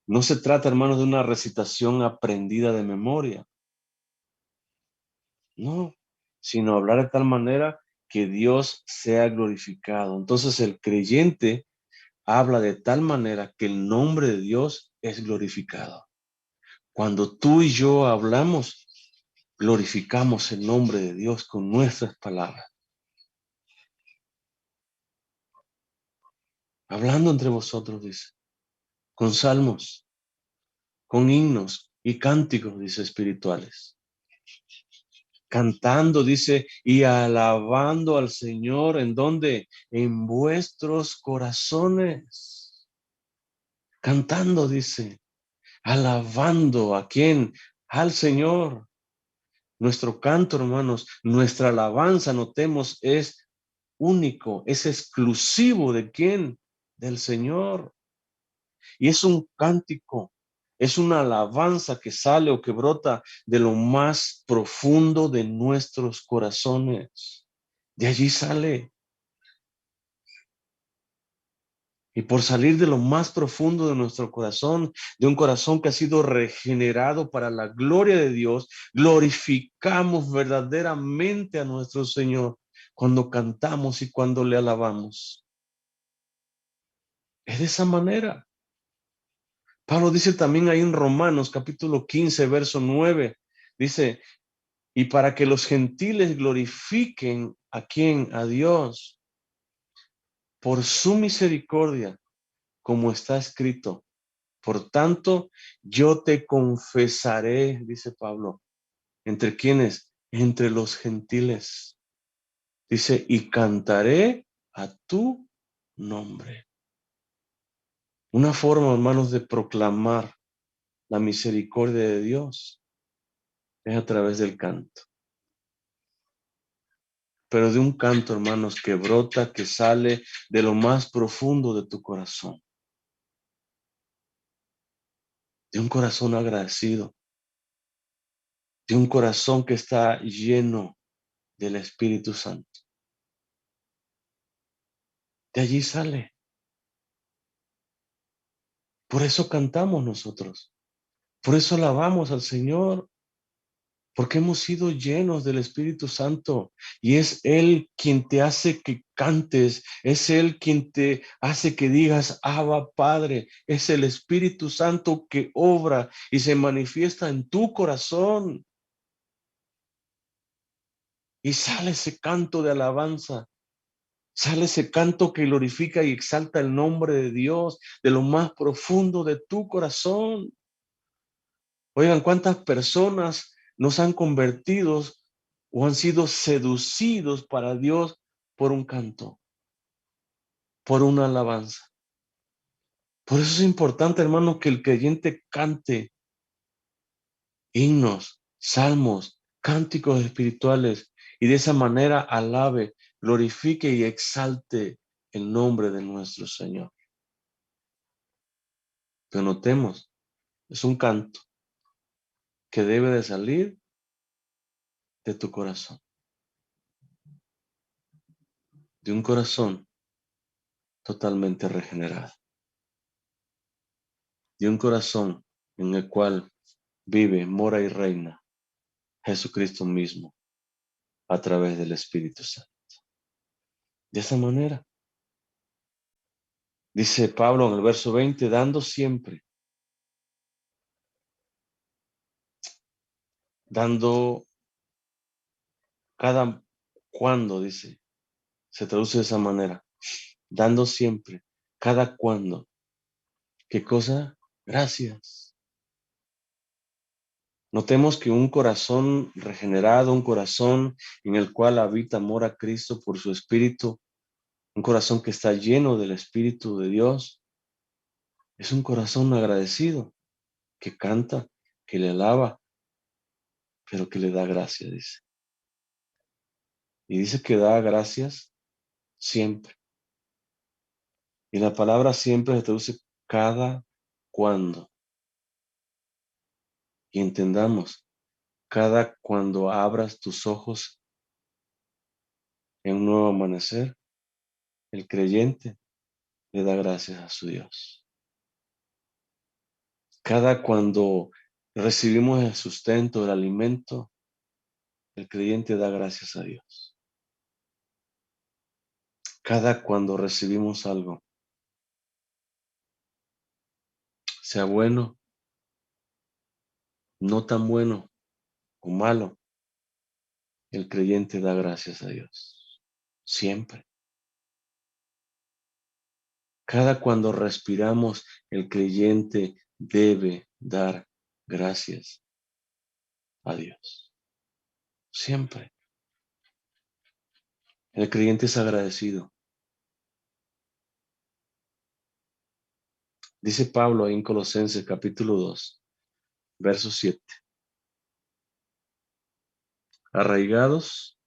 no se trata, hermanos, de una recitación aprendida de memoria, no, sino hablar de tal manera que Dios sea glorificado. Entonces el creyente habla de tal manera que el nombre de Dios es glorificado. Cuando tú y yo hablamos, glorificamos el nombre de Dios con nuestras palabras. Hablando entre vosotros, dice, con salmos, con himnos y cánticos, dice, espirituales. Cantando, dice, y alabando al Señor, ¿en dónde? En vuestros corazones. Cantando, dice, alabando ¿a quién? Al Señor. Nuestro canto, hermanos, nuestra alabanza, notemos, es único, es exclusivo ¿de quién? Del Señor. Y es un cántico, es una alabanza que sale o que brota de lo más profundo de nuestros corazones. De allí sale. Y por salir de lo más profundo de nuestro corazón, de un corazón que ha sido regenerado para la gloria de Dios, glorificamos verdaderamente a nuestro Señor cuando cantamos y cuando le alabamos. Es de esa manera. Pablo dice también ahí en Romanos capítulo 15, verso 9, dice, y para que los gentiles glorifiquen a quién, a Dios, por su misericordia, como está escrito. Por tanto, yo te confesaré, dice Pablo, ¿entre quiénes? Entre los gentiles. Dice, y cantaré a tu nombre. Una forma, hermanos, de proclamar la misericordia de Dios es a través del canto. Pero de un canto, hermanos, que brota, que sale de lo más profundo de tu corazón. De un corazón agradecido. De un corazón que está lleno del Espíritu Santo. De allí sale. Por eso cantamos nosotros. Por eso alabamos al Señor. Porque hemos sido llenos del Espíritu Santo y es Él quien te hace que cantes, es Él quien te hace que digas, Abba Padre, es el Espíritu Santo que obra y se manifiesta en tu corazón y sale ese canto de alabanza, sale ese canto que glorifica y exalta el nombre de Dios de lo más profundo de tu corazón. Oigan, ¿cuántas personas nos han convertido o han sido seducidos para Dios por un canto, por una alabanza? Por eso es importante, hermano, que el creyente cante himnos, salmos, cánticos espirituales y de esa manera alabe, glorifique y exalte el nombre de nuestro Señor. Pero notemos, es un canto que debe de salir de tu corazón, de un corazón totalmente regenerado, de un corazón en el cual vive, mora y reina Jesucristo mismo a través del Espíritu Santo. De esa manera, dice Pablo en el verso 20, dando siempre, dando cada cuando, dice, se traduce de esa manera, dando siempre, cada cuando. ¿Qué cosa? Gracias. Notemos que un corazón regenerado, un corazón en el cual habita, mora Cristo por su Espíritu, un corazón que está lleno del Espíritu de Dios, es un corazón agradecido, que canta, que le alaba, pero que le da gracias, dice. Y dice que da gracias siempre. Y la palabra siempre se traduce cada cuando. Y entendamos, cada cuando abras tus ojos en un nuevo amanecer, el creyente le da gracias a su Dios. Cada cuando recibimos el sustento, el alimento, el creyente da gracias a Dios. Cada cuando recibimos algo, sea bueno, no tan bueno o malo, el creyente da gracias a Dios. Siempre. Cada cuando respiramos, el creyente debe dar gracias a Dios. Siempre. El creyente es agradecido. Dice Pablo ahí en Colosenses capítulo 2, verso 7. Arraigados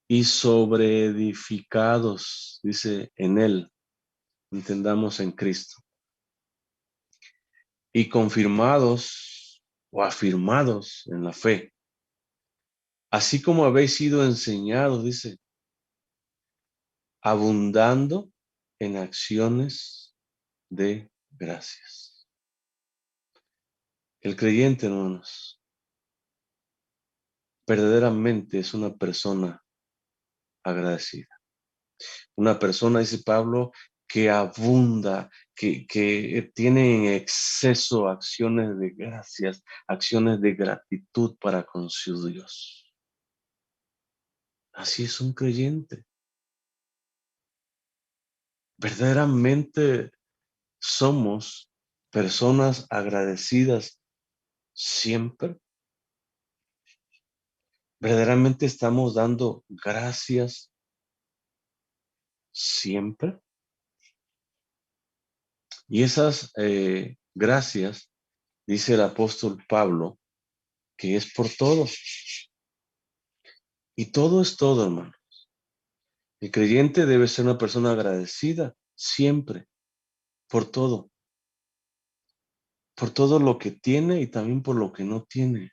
y sobreedificados, dice en él, entendamos en Cristo. Y confirmados o afirmados en la fe. Así como habéis sido enseñados, dice, abundando en acciones de gracias. El creyente, hermanos, verdaderamente es una persona agradecida. Una persona, dice Pablo, que abunda, que tiene en exceso acciones de gracias, acciones de gratitud para con su Dios. Así es un creyente. Verdaderamente somos personas agradecidas siempre. Verdaderamente estamos dando gracias siempre. Y esas gracias, dice el apóstol Pablo, que es por todo. Y todo es todo, hermano. El creyente debe ser una persona agradecida siempre, por todo lo que tiene y también por lo que no tiene,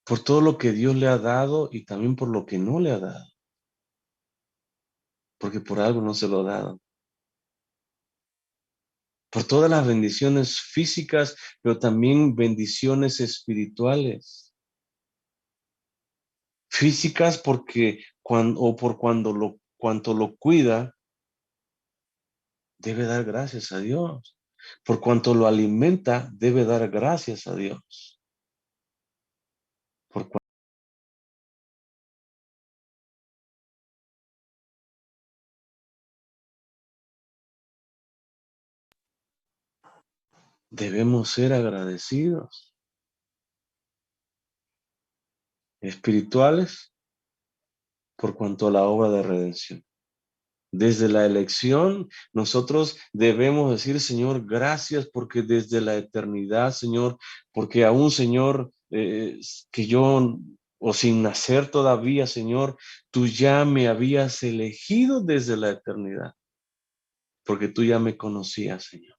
por todo lo que Dios le ha dado y también por lo que no le ha dado, porque por algo no se lo ha dado. Por todas las bendiciones físicas, pero también bendiciones espirituales. Físicas porque cuanto lo cuida, debe dar gracias a Dios. Por cuanto lo alimenta, debe dar gracias a Dios. Por cuanto debemos ser agradecidos. Espirituales, por cuanto a la obra de redención. Desde la elección, nosotros debemos decir, Señor, gracias porque desde la eternidad, Señor, porque aún, Señor, que yo o sin nacer todavía, Señor, tú ya me habías elegido desde la eternidad, porque tú ya me conocías, Señor.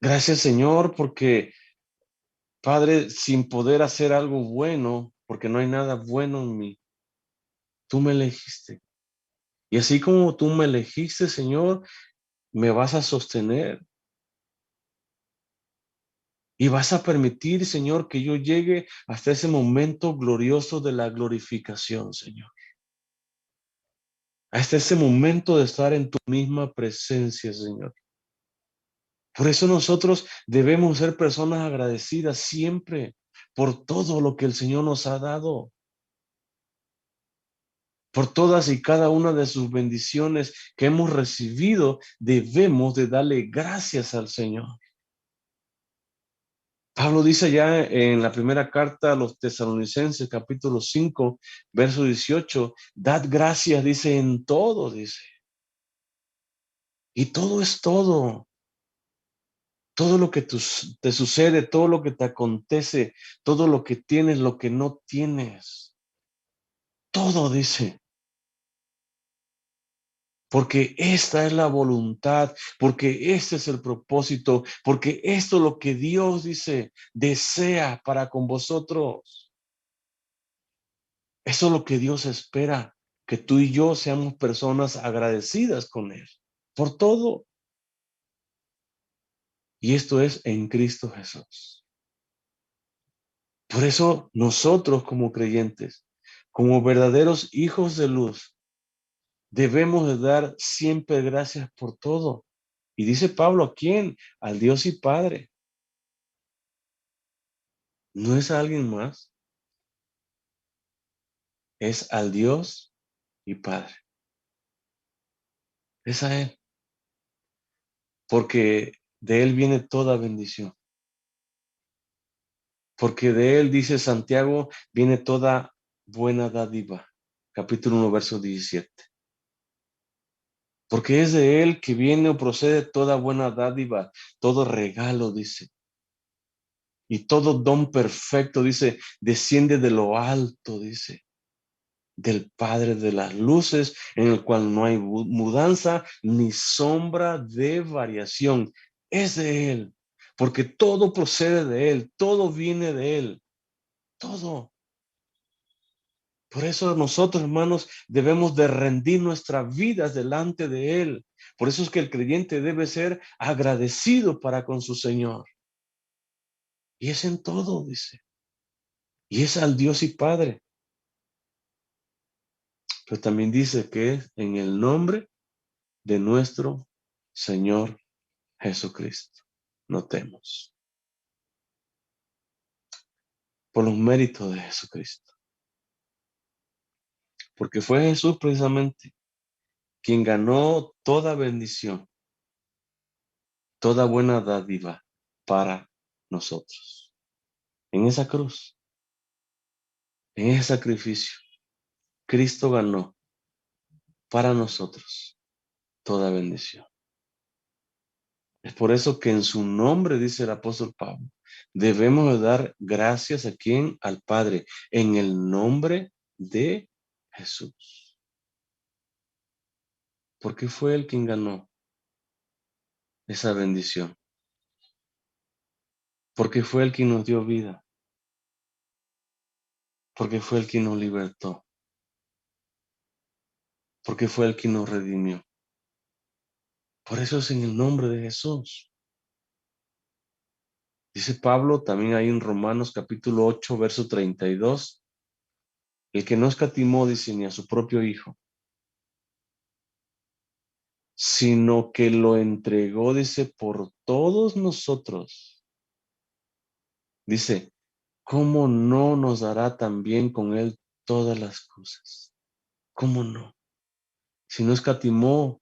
Gracias, Señor, porque, Padre, sin poder hacer algo bueno, porque no hay nada bueno en mí, tú me elegiste. Y así como tú me elegiste, Señor, me vas a sostener y vas a permitir, Señor, que yo llegue hasta ese momento glorioso de la glorificación, Señor. Hasta ese momento de estar en tu misma presencia, Señor. Por eso nosotros debemos ser personas agradecidas siempre por todo lo que el Señor nos ha dado, por todas y cada una de sus bendiciones que hemos recibido. Debemos de darle gracias al Señor. Pablo dice ya en la primera carta a los Tesalonicenses, capítulo 5, verso 18, dad gracias, dice, en todo, dice. Y todo es todo. Todo lo que te sucede, todo lo que te acontece, todo lo que tienes, lo que no tienes. Todo dice. Porque esta es la voluntad, porque este es el propósito, porque esto es lo que Dios dice, desea para con vosotros. Eso es lo que Dios espera, que tú y yo seamos personas agradecidas con Él por todo. Y esto es en Cristo Jesús. Por eso nosotros como creyentes, como verdaderos hijos de luz, debemos de dar siempre gracias por todo. Y dice Pablo, ¿a quién? Al Dios y Padre. No es a alguien más, es al Dios y Padre. Es a Él, porque de Él viene toda bendición. Porque de Él, dice Santiago, viene toda buena dádiva. Capítulo 1, verso 17. Porque es de Él que viene o procede toda buena dádiva, todo regalo, dice. Y todo don perfecto, dice, desciende de lo alto, dice, del Padre de las luces, en el cual no hay mudanza ni sombra de variación. Es de Él, porque todo procede de Él, todo viene de Él, todo. Por eso nosotros, hermanos, debemos de rendir nuestras vidas delante de Él. Por eso es que el creyente debe ser agradecido para con su Señor. Y es en todo, dice. Y es al Dios y Padre. Pero también dice que es en el nombre de nuestro Señor Jesucristo. Notemos. Por los méritos de Jesucristo. Porque fue Jesús precisamente quien ganó toda bendición, toda buena dádiva para nosotros. En esa cruz, en ese sacrificio, Cristo ganó para nosotros toda bendición. Es por eso que en su nombre, dice el apóstol Pablo, debemos de dar gracias a quien, al Padre, en el nombre de Jesús. Porque fue él quien ganó esa bendición. Porque fue el quien nos dio vida. Porque fue el quien nos libertó. Porque fue el quien nos redimió. Por eso es en el nombre de Jesús. Dice Pablo también ahí en Romanos capítulo 8, verso 32, el que no escatimó, dice, ni a su propio hijo, sino que lo entregó, dice, por todos nosotros. Dice, ¿cómo no nos dará también con él todas las cosas? ¿Cómo no? Si no escatimó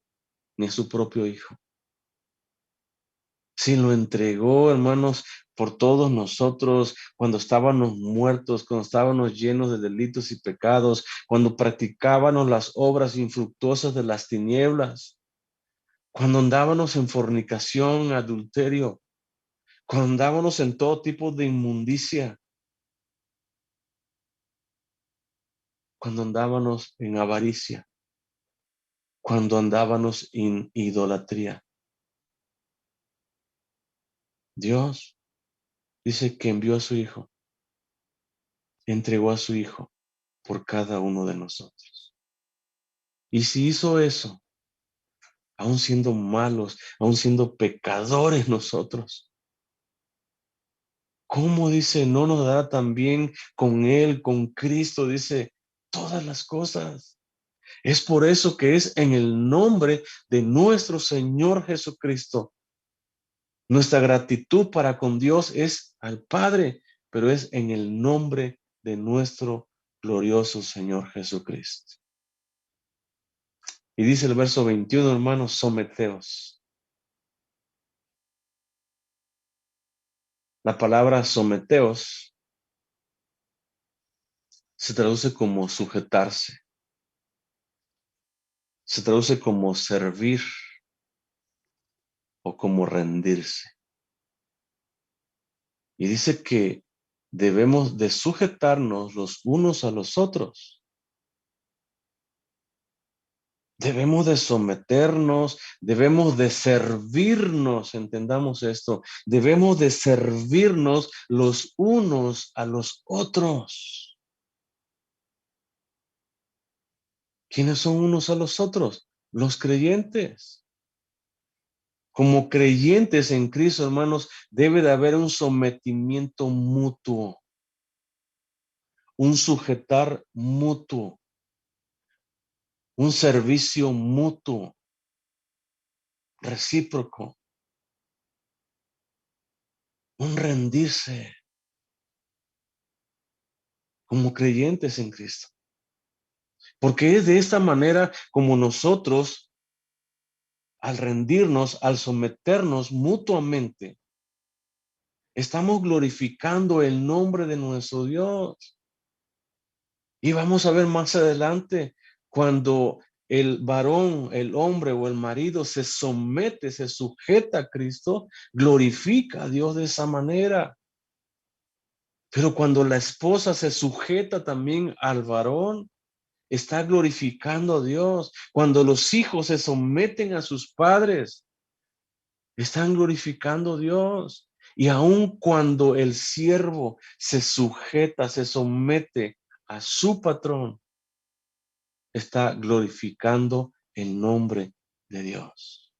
ni a su propio hijo. Si lo entregó, hermanos, por todos nosotros, cuando estábamos muertos, cuando estábamos llenos de delitos y pecados, cuando practicábamos las obras infructuosas de las tinieblas, cuando andábamos en fornicación, adulterio, cuando andábamos en todo tipo de inmundicia. cuando andábamos en avaricia, cuando andábamos en idolatría. Dios dice que envió a su Hijo, entregó a su Hijo por cada uno de nosotros. Y si hizo eso, aún siendo malos, aún siendo pecadores nosotros, ¿cómo dice, no nos dará también con Él, con Cristo, dice, todas las cosas? Es por eso que es en el nombre de nuestro Señor Jesucristo. Nuestra gratitud para con Dios es al Padre, pero es en el nombre de nuestro glorioso Señor Jesucristo. Y dice el verso 21, hermanos, someteos. La palabra someteos se traduce como sujetarse, se traduce como servir o como rendirse. Y dice que debemos de sujetarnos los unos a los otros. Debemos de someternos, debemos de servirnos, entendamos esto, debemos de servirnos los unos a los otros. ¿Quiénes son unos a los otros? Los creyentes. Como creyentes en Cristo, hermanos, debe de haber un sometimiento mutuo, un sujetar mutuo, un servicio mutuo, recíproco, un rendirse como creyentes en Cristo. Porque es de esta manera como nosotros, al rendirnos, al someternos mutuamente, estamos glorificando el nombre de nuestro Dios. Y vamos a ver más adelante cuando el varón, el hombre o el marido se somete, se sujeta a Cristo, glorifica a Dios de esa manera. Pero cuando la esposa se sujeta también al varón, está glorificando a Dios. Cuando los hijos se someten a sus padres, están glorificando a Dios. Y aun cuando el siervo se sujeta, se somete a su patrón, está glorificando el nombre de Dios.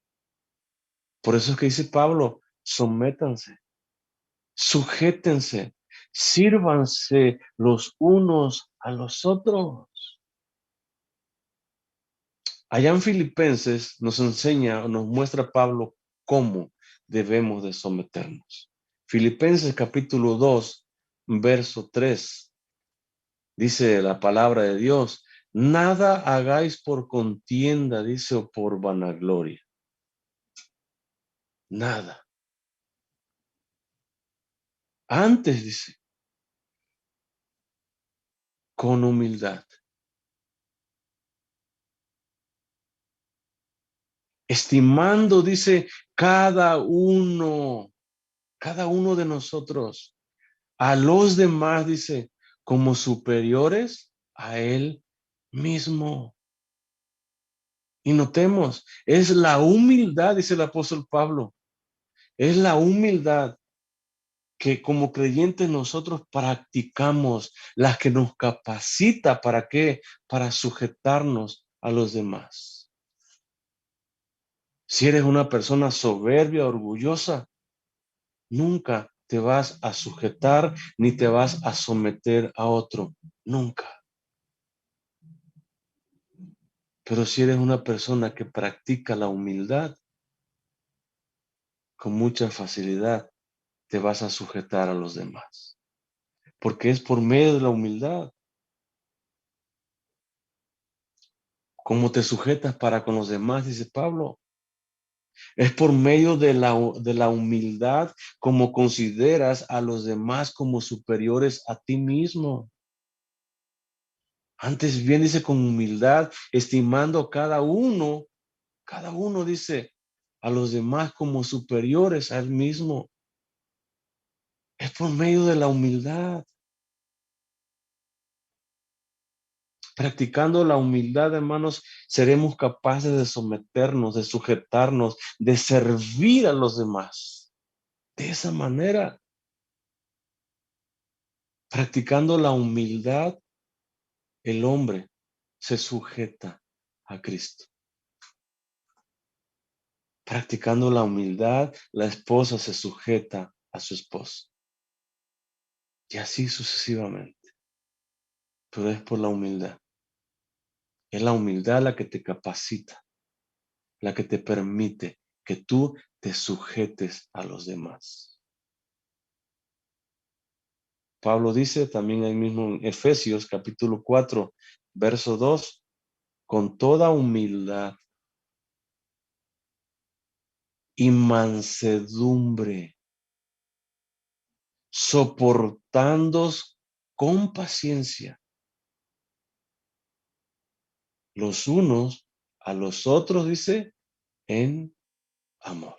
Por eso es que dice Pablo, sométanse, sujétense, sírvanse los unos a los otros. Allá en Filipenses nos enseña, nos muestra Pablo cómo debemos de someternos. Filipenses capítulo 2, verso 3, dice la palabra de Dios, nada hagáis por contienda, dice, o por vanagloria. Nada. Antes, dice, con humildad. Estimando, dice, cada uno de nosotros, a los demás, dice, como superiores a él mismo. Y notemos, es la humildad, dice el apóstol Pablo, es la humildad que como creyentes nosotros practicamos, la que nos capacita, ¿para qué? Para sujetarnos a los demás. Si eres una persona soberbia, orgullosa, nunca te vas a sujetar ni te vas a someter a otro. Nunca. Pero si eres una persona que practica la humildad, con mucha facilidad te vas a sujetar a los demás. Porque es por medio de la humildad. Como te sujetas para con los demás, dice Pablo. Es por medio de la humildad como consideras a los demás como superiores a ti mismo. Antes bien dice con humildad, estimando cada uno dice a los demás como superiores a él mismo. Es por medio de la humildad. Practicando la humildad, hermanos, seremos capaces de someternos, de sujetarnos, de servir a los demás. De esa manera, practicando la humildad, el hombre se sujeta a Cristo. Practicando la humildad, la esposa se sujeta a su esposo. Y así sucesivamente. Pero es por la humildad. Es la humildad la que te capacita, la que te permite que tú te sujetes a los demás. Pablo dice también ahí mismo en Efesios capítulo 4, verso 2, con toda humildad y mansedumbre, soportándoos con paciencia los unos a los otros, dice, en amor.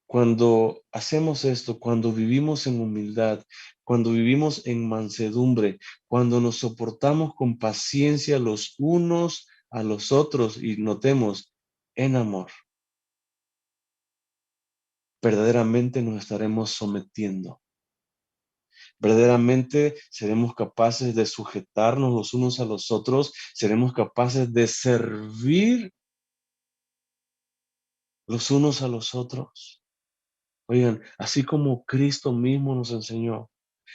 Cuando hacemos esto, cuando vivimos en humildad, cuando vivimos en mansedumbre, cuando nos soportamos con paciencia los unos a los otros y notemos en amor, verdaderamente nos estaremos sometiendo. Verdaderamente seremos capaces de sujetarnos los unos a los otros, seremos capaces de servir los unos a los otros. Oigan, así como Cristo mismo nos enseñó,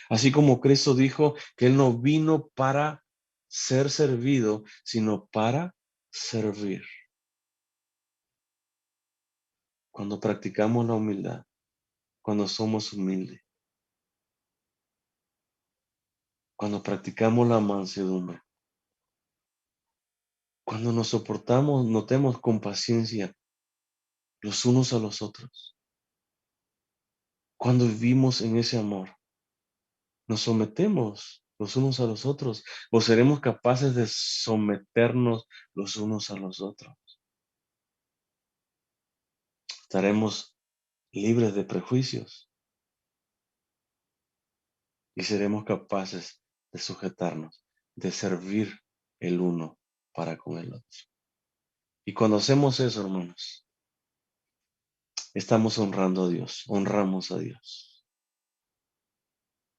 así como Cristo dijo que Él no vino para ser servido, sino para servir. Cuando practicamos la humildad, cuando somos humildes, cuando practicamos la mansedumbre, cuando nos soportamos, notemos con paciencia los unos a los otros, cuando vivimos en ese amor, nos sometemos los unos a los otros, o seremos capaces de someternos los unos a los otros. Estaremos libres de prejuicios y seremos capaces de sujetarnos, de servir el uno para con el otro. Y cuando hacemos eso, hermanos, estamos honrando a Dios, honramos a Dios.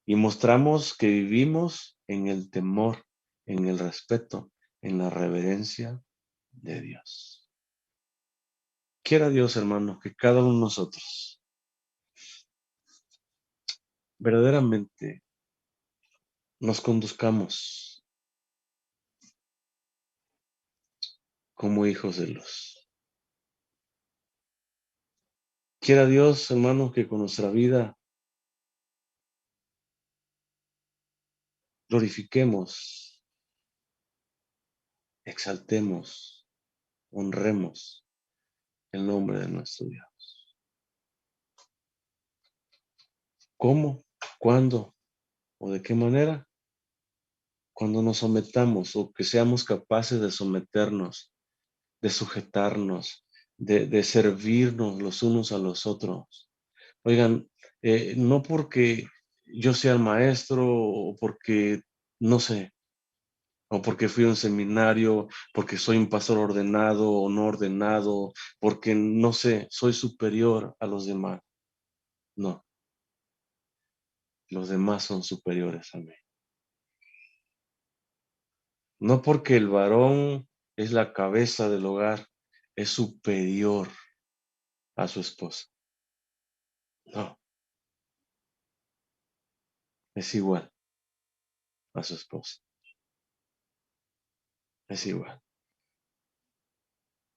Y mostramos que vivimos en el temor, en el respeto, en la reverencia de Dios. Quiera Dios, hermanos, que cada uno de nosotros verdaderamente nos conduzcamos como hijos de luz. Quiera Dios, hermanos, que con nuestra vida glorifiquemos, exaltemos, honremos el nombre de nuestro Dios. ¿Cómo? ¿Cuándo? ¿O de qué manera? Cuando nos sometamos o que seamos capaces de someternos, de sujetarnos, de servirnos los unos a los otros. Oigan, no porque yo sea el maestro o porque, no sé, o porque fui a un seminario, porque soy un pastor ordenado o no ordenado, porque no sé, soy superior a los demás. No, los demás son superiores a mí. No porque el varón es la cabeza del hogar, es superior a su esposa. No, es igual a su esposa. Es igual.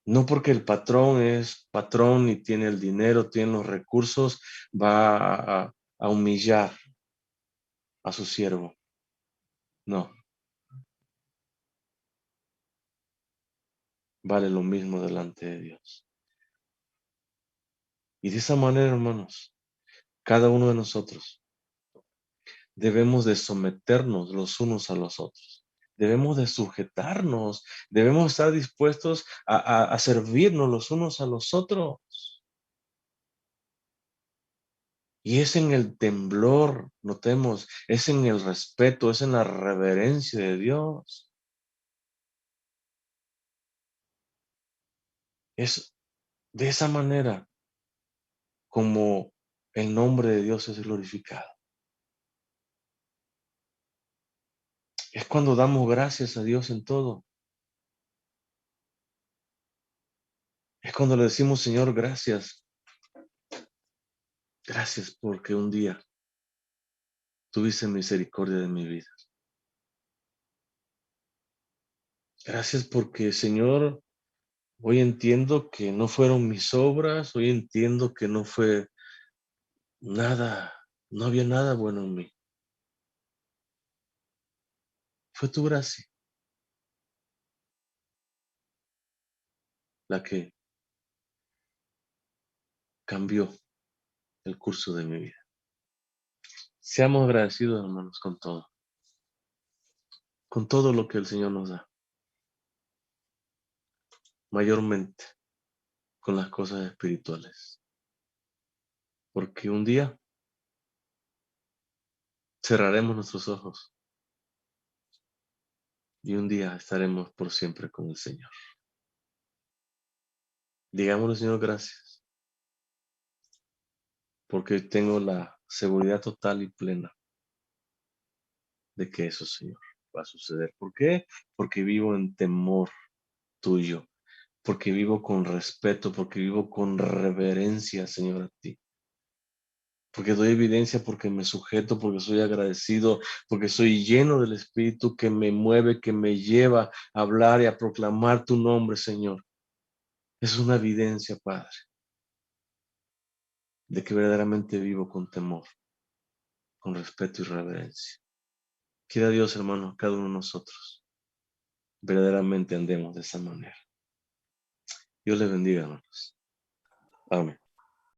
No porque el patrón es patrón y tiene el dinero, tiene los recursos, va a humillar a su siervo. No, vale lo mismo delante de Dios. Y de esa manera, hermanos, cada uno de nosotros debemos de someternos los unos a los otros. Debemos de sujetarnos, debemos estar dispuestos a servirnos los unos a los otros. Y es en el temblor, notemos, es en el respeto, es en la reverencia de Dios. Es de esa manera como el nombre de Dios es glorificado. Es cuando damos gracias a Dios en todo. Es cuando le decimos, Señor, gracias. Gracias porque un día tuviste misericordia de mi vida. Gracias porque, Señor, hoy entiendo que no fueron mis obras, hoy entiendo que no fue nada, no había nada bueno en mí. Fue tu gracia la que cambió el curso de mi vida. Seamos agradecidos, hermanos, con todo lo que el Señor nos da, mayormente con las cosas espirituales, porque un día cerraremos nuestros ojos y un día estaremos por siempre con el Señor. Digámosle, Señor, gracias, porque tengo la seguridad total y plena de que eso, Señor, va a suceder. ¿Por qué? Porque vivo en temor tuyo, porque vivo con respeto, porque vivo con reverencia, Señor, a ti. Porque doy evidencia, porque me sujeto, porque soy agradecido, porque soy lleno del Espíritu que me mueve, que me lleva a hablar y a proclamar tu nombre, Señor. Es una evidencia, Padre, de que verdaderamente vivo con temor, con respeto y reverencia. Quiera Dios, hermano, cada uno de nosotros, verdaderamente andemos de esa manera. Dios le bendiga, hermanos. Amén.